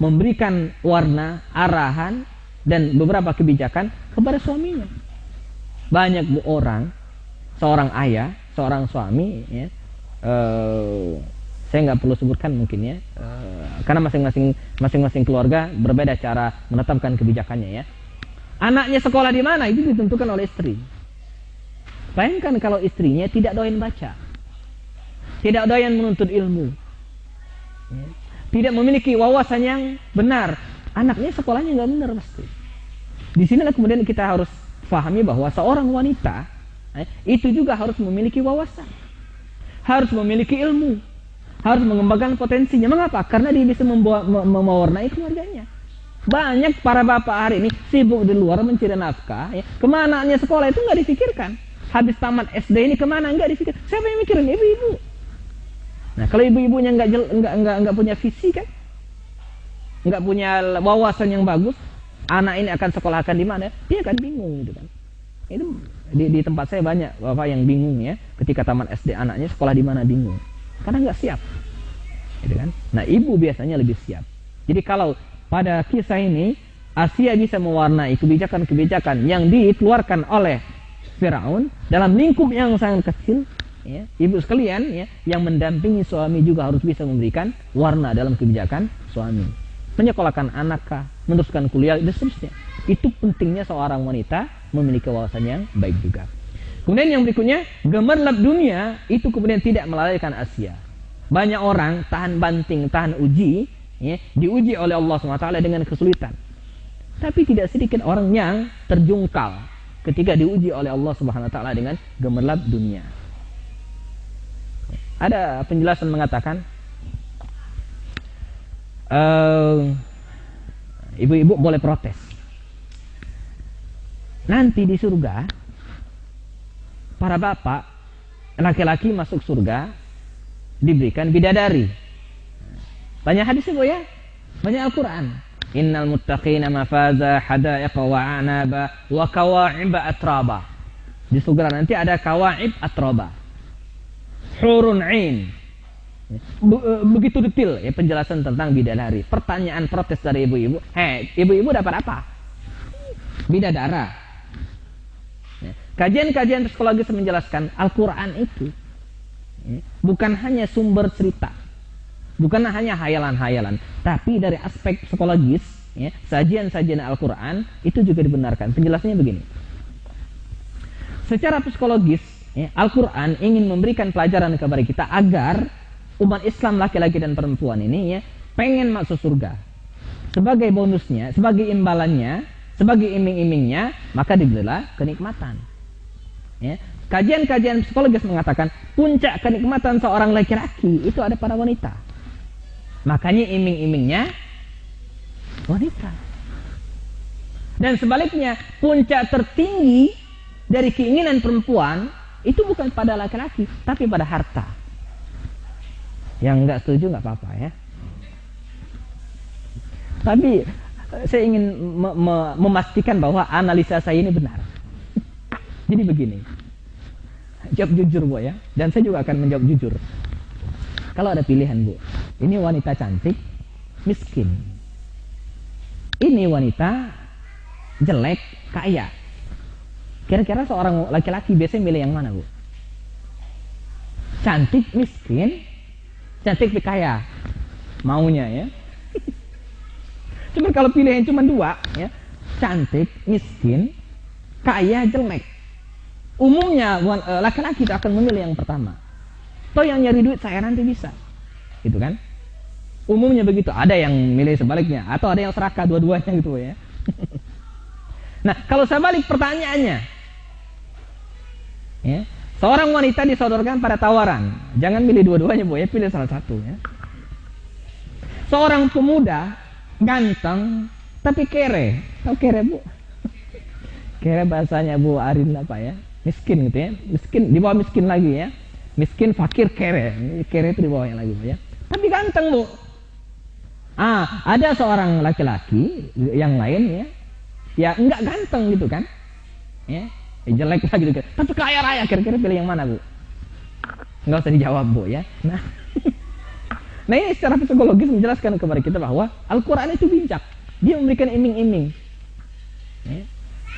memberikan warna, arahan dan beberapa kebijakan kepada suaminya. Banyak orang, seorang ayah, seorang suami, ya, saya nggak perlu sebutkan mungkin ya, karena masing-masing keluarga berbeda cara menetapkan kebijakannya ya. Anaknya sekolah di mana itu ditentukan oleh istri. Bayangkan kalau istrinya tidak doyan baca, tidak doyan menuntut ilmu, ya, tidak memiliki wawasan yang benar, anaknya sekolahnya nggak benar pasti. Di sinilah kemudian kita harus pahami bahwa seorang wanita itu juga harus memiliki wawasan, harus memiliki ilmu, harus mengembangkan potensinya. Mengapa? Karena dia bisa mewarnai keluarganya. Banyak para bapak hari ini sibuk di luar mencari nafkah, ya. Kemana anaknya sekolah itu nggak difikirkan. Habis tamat SD ini kemana nggak difikir. Siapa yang mikirin? Ibu-ibu. Nah, kalau ibu-ibunya nggak punya visi kan, nggak punya wawasan yang bagus, anak ini akan sekolahkan di mana? Dia akan bingung gitu kan. Itu di tempat saya banyak bapak yang bingung ya, ketika tamat SD anaknya sekolah di mana bingung. Karena nggak siap, gitu kan? Nah, ibu biasanya lebih siap. Jadi kalau pada kisah ini Asia bisa mewarnai kebijakan-kebijakan yang dikeluarkan oleh Firaun dalam lingkup yang sangat kecil, ya, ibu sekalian, ya, yang mendampingi suami juga harus bisa memberikan warna dalam kebijakan suami. Menyekolahkan anak, meneruskan kuliah dan seterusnya. Itu pentingnya seorang wanita memiliki wawasan yang baik juga. Kemudian yang berikutnya, gemerlap dunia itu kemudian tidak melalaikan Asia. Banyak orang tahan banting, tahan uji, ya, diuji oleh Allah SWT dengan kesulitan. Tapi tidak sedikit orang yang terjungkal ketika diuji oleh Allah SWT dengan gemerlap dunia. Ada penjelasan mengatakan, ibu-ibu boleh protes. Nanti di surga, para bapak laki-laki masuk surga diberikan bidadari. Banyak hadis ibu ya, banyak Al-Quran. Innal muttaqina mafaza hadaiqa wa anaba wa kawa'iba atraba. Di surga nanti ada kawa'ib atraba, hurun ain. Begitu detail ya penjelasan tentang bidadari. Pertanyaan protes dari ibu-ibu, ibu-ibu dapat apa? Bidadara. Kajian-kajian psikologis menjelaskan Al-Quran itu, ya, bukan hanya sumber cerita, bukan hanya hayalan-hayalan, tapi dari aspek psikologis, ya, sajian-sajian Al-Quran itu juga dibenarkan. Penjelasannya begini. Secara psikologis, ya, Al-Quran ingin memberikan pelajaran kepada kita agar umat Islam laki-laki dan perempuan ini ya pengen masuk surga. Sebagai bonusnya, sebagai imbalannya, sebagai iming-imingnya, maka diberilah kenikmatan. Ya. Kajian-kajian psikologis mengatakan puncak kenikmatan seorang laki-laki itu ada pada wanita. Makanya iming-imingnya wanita. Dan sebaliknya, puncak tertinggi dari keinginan perempuan itu bukan pada laki-laki, tapi pada harta. Yang nggak setuju nggak apa-apa ya. Tapi saya ingin memastikan bahwa analisa saya ini benar. Jadi begini, jawab jujur Bu ya, dan saya juga akan menjawab jujur. Kalau ada pilihan Bu, ini wanita cantik, miskin. Ini wanita jelek, kaya. Kira-kira seorang laki-laki biasanya milih yang mana Bu? Cantik, miskin, cantik tapi kaya. Maunya ya. Cuman kalau pilihan cuma dua ya, cantik, miskin, kaya, jelek. Umumnya laki-laki itu akan memilih yang pertama. Toh yang nyari duit saya nanti bisa. Gitu kan? Umumnya begitu. Ada yang milih sebaliknya atau ada yang serakah dua-duanya gitu ya. Nah, kalau saya balik pertanyaannya, ya, seorang wanita disodorkan pada tawaran, jangan pilih dua-duanya Bu ya, pilih salah satu ya. Seorang pemuda ganteng tapi kere, tahu kere Bu? Kere bahasanya Bu Arin apa ya? Miskin gitu ya, miskin di bawah miskin lagi ya, miskin fakir kere, kere itu di bawahnya lagi Bu ya. Tapi ganteng Bu. Ada seorang laki-laki yang lain ya enggak ganteng gitu kan, ya jelek lah gitu kan, tapi kaya raya. Kira-kira pilih yang mana Bu? Nggak usah dijawab Bu ya. Nah ini secara psikologis menjelaskan kepada kita bahwa Al-Quran itu bijak, dia memberikan iming-iming ya.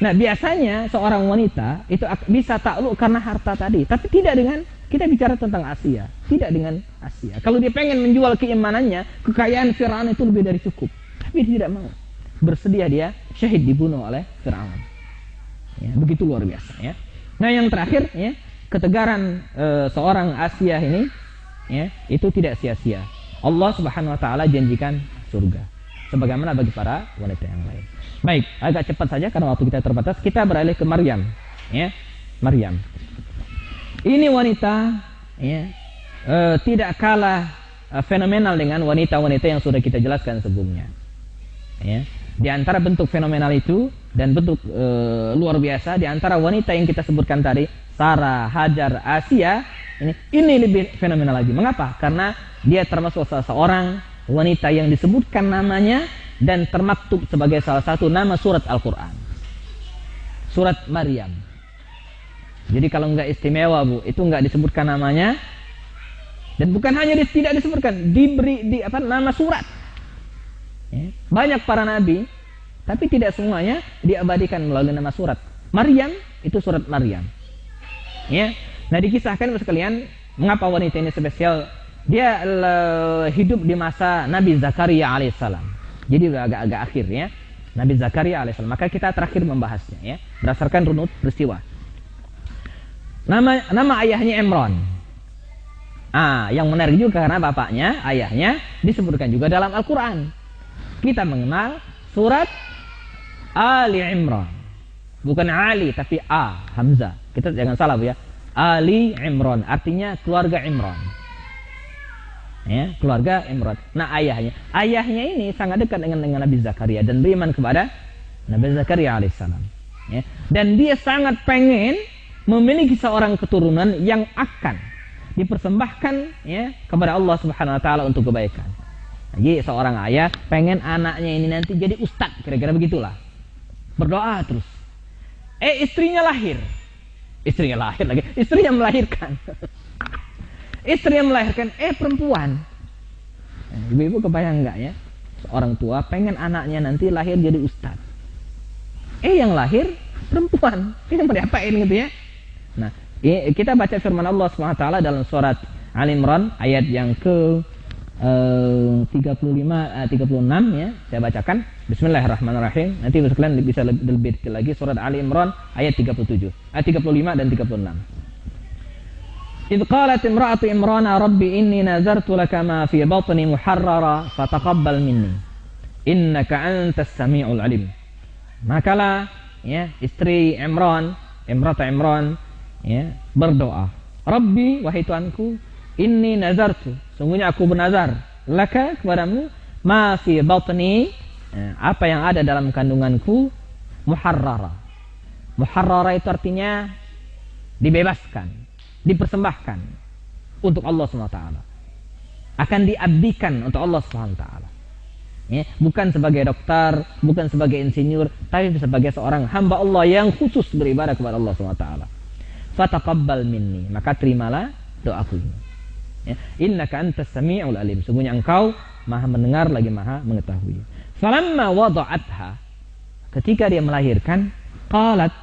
Nah biasanya seorang wanita itu bisa takluk karena harta tadi, tapi tidak dengan kita bicara tentang Asia, tidak dengan Asia. Kalau dia pengen menjual keimanannya, kekayaan Fir'aun itu lebih dari cukup, tapi dia tidak mau, bersedia dia syahid dibunuh oleh Fir'aun ya, begitu luar biasa ya. Nah yang terakhir ya, ketegaran seorang Asia ini ya, itu tidak sia-sia. Allah Subhanahu wa taala janjikan surga sebagaimana bagi para wanita yang lain. Baik, agak cepat saja karena waktu kita terbatas. Kita beralih ke Maryam ya. Maryam ini wanita ya, tidak kalah fenomenal dengan wanita-wanita yang sudah kita jelaskan sebelumnya ya. Di antara bentuk fenomenal itu dan bentuk luar biasa, di antara wanita yang kita sebutkan tadi, Sarah, Hajar, Asia, ini lebih fenomenal lagi. Mengapa? Karena dia termasuk salah seorang wanita yang disebutkan namanya dan termaktub sebagai salah satu nama surat Al-Quran, surat Maryam. Jadi kalau nggak istimewa Bu, itu nggak disebutkan namanya, dan bukan hanya tidak disebutkan, diberi nama surat. Ya. Banyak para nabi, tapi tidak semuanya diabadikan melalui nama surat. Maryam itu surat Maryam. Ya. Nah dikisahkan sekalian, mengapa wanita ini spesial? Dia hidup di masa Nabi Zakaria alaihissalam. Jadi agak-agak akhir ya, Nabi Zakaria alaihissalam. Maka kita terakhir membahasnya ya, berdasarkan runut peristiwa. Nama ayahnya Imran. Yang menarik juga karena bapaknya, ayahnya disebutkan juga dalam Al-Quran. Kita mengenal surat Ali Imran, bukan Ali tapi Hamzah. Kita jangan salah Bu ya. Ali Imran artinya keluarga Imran. Ya, keluarga Imran. Nah ayahnya ini sangat dekat dengan Nabi Zakaria dan beriman kepada Nabi Zakaria alaihissalam. Ya. Dan dia sangat pengen memiliki seorang keturunan yang akan dipersembahkan ya kepada Allah Subhanahu wa taala untuk kebaikan. Jadi seorang ayah pengen anaknya ini nanti jadi ustadz, kira-kira begitulah. Berdoa terus. Istrinya lahir lagi, istrinya melahirkan. Istrinya melahirkan perempuan. Ibu-ibu kebayang enggak ya? Seorang tua pengen anaknya nanti lahir jadi ustadz. Yang lahir perempuan. Ini mau diapain gitu ya? Nah, kita baca firman Allah SWT dalam surat Al Imran ayat yang ke 36 ya, saya bacakan. Bismillahirrahmanirrahim. Nanti kalian bisa lebih detail lagi surat Ali Imran ayat 37, ayat 35 dan 36. إذ قالت امرأة عمران ربي إني نذرت لك ما في بطني محررا فتقبل مني إنك أنت السميع العليم. Makalah ya istri Imran, Imran ya berdoa, Rabbi, wahai Tuhanku, inni nazartu, sungguhnya aku bernazar, laka, kepadamu, ma fi batni, apa yang ada dalam kandunganku, muharrara. Muharrara itu artinya dibebaskan, dipersembahkan untuk Allah SWT, akan diabdikan untuk Allah SWT ya, bukan sebagai dokter, bukan sebagai insinyur, tapi sebagai seorang hamba Allah yang khusus beribadah kepada Allah SWT. Fataqabbal minni, maka terimalah doaku ini ya. Innaka antas sami'ul alim, sungguhnya engkau maha mendengar lagi maha mengetahui. Falamma wada'atha, ketika dia melahirkan, qalat,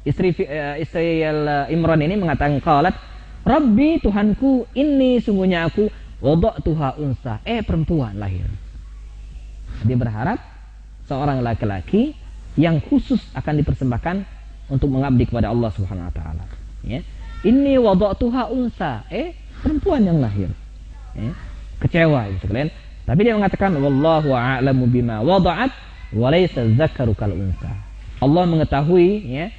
istri Imran ini mengatakan, qalat, Rabbi, Tuhanku, ini sungguhnya aku wada'tuha unsa, perempuan lahir. Dia berharap seorang laki-laki yang khusus akan dipersembahkan untuk mengabdi kepada Allah Subhanahu wa taala ya. Ini wada'tuha unsa, perempuan yang lahir ya. Kecewa itu kalian, tapi dia mengatakan wallahu a'lamu bima wada'at wa laysa dzakaru kal unsa. Allah mengetahui ya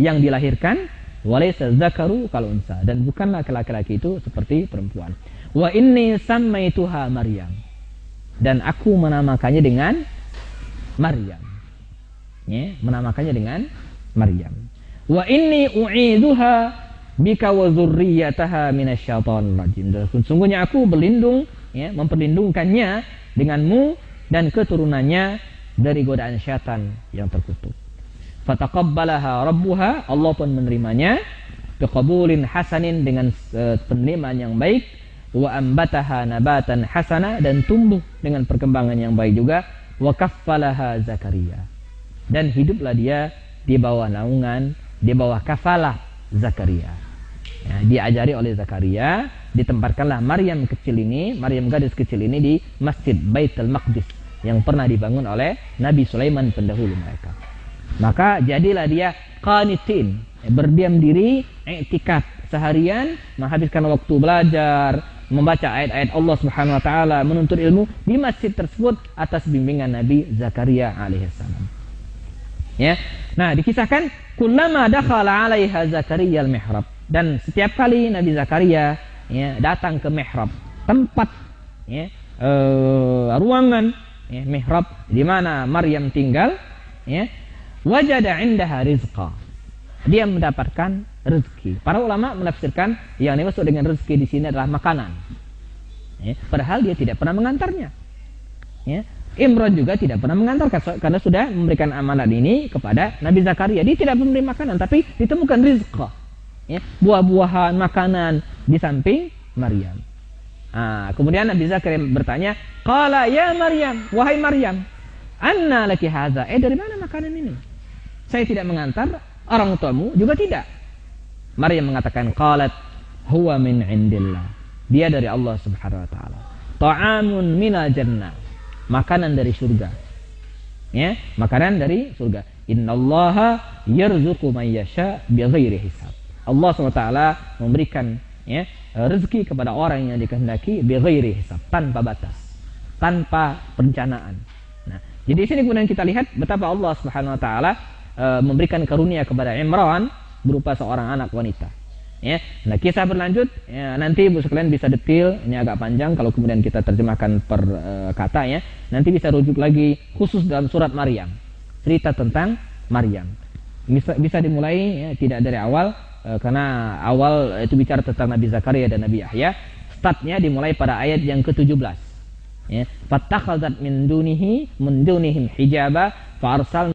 yang dilahirkan, walaysa dzakaru kal unsa, dan bukanlah laki-laki itu seperti perempuan. Wa inni sammaituha Maryam, dan aku menamakannya dengan Maryam ya, menamakannya dengan Maryam. Wa inni u'idzuha bika wa dzurriyyataha minasyaitonir rajim, dan sungguhnya aku berlindung ya, memperlindungkannya denganmu dan keturunannya dari godaan syaitan yang terkutuk. Fataqabbalaha rabbuha, Allah pun menerimanya, biqabulin hasanin, dengan penerimaan yang baik, wa ambataha nabatan hasana, dan tumbuh dengan perkembangan yang baik juga, wa kaffalaha Zakaria, dan hiduplah dia di bawah naungan, di bawah kafalah Zakaria ya, diajari oleh Zakaria. Ditempatkanlah Maryam kecil ini, Maryam gadis kecil ini, di Masjid Baitul Maqdis yang pernah dibangun oleh Nabi Sulaiman pendahulu mereka. Maka jadilah dia qanitin, berdiam diri, i'tikaf seharian, menghabiskan waktu belajar, membaca ayat-ayat Allah Subhanahu wa taala, menuntut ilmu di masjid tersebut atas bimbingan Nabi Zakaria alaihissalam. Ya. Nah, dikisahkan kullama dakhala 'alaiha Zakaria al-mihrab, dan setiap kali Nabi Zakaria ya datang ke mihrab, tempat ya ruangan ya, mihrab di mana Maryam tinggal ya, wajada indaha rizqa, dia mendapatkan rezeki. Para ulama menafsirkan yang dimaksud dengan rezeki di sini adalah makanan ya, padahal dia tidak pernah mengantarnya ya. Imran juga tidak pernah mengantarkan karena sudah memberikan amanat ini kepada Nabi Zakaria. Dia tidak memberi makanan, tapi ditemukan rizqa ya, buah-buahan, makanan di samping Maryam. Kemudian Nabi Zakaria bertanya, qala ya Maryam, wahai Maryam, anna laki hadza, dari mana makanan ini? Saya tidak mengantar, orang tuamu juga tidak. Maryam mengatakan, qalat huwa min indillah, dia dari Allah Subhanahu wa taala. Ta'amun minal jannah, makanan dari surga. Ya, makanan dari surga. Innallaha yarzuqu man yasha bighairi hisab. Allah SWT memberikan ya rezeki kepada orang yang dikehendaki bighairi hisab, tanpa batas, tanpa perencanaan. Nah, jadi di sini kemudian kita lihat betapa Allah Subhanahu wa taala memberikan karunia kepada Imran berupa seorang anak wanita. Ya. Nah, kisah berlanjut ya, nanti Ibu sekalian bisa detail, ini agak panjang kalau kemudian kita terjemahkan per kata ya. Nanti bisa rujuk lagi khusus dalam surat Maryam. Cerita tentang Maryam. Bisa dimulai ya, tidak dari awal karena awal itu bicara tentang Nabi Zakaria dan Nabi Yahya. Startnya dimulai pada ayat yang ke-17. Ya, fattakhazat min dunihim hijaba fa arsal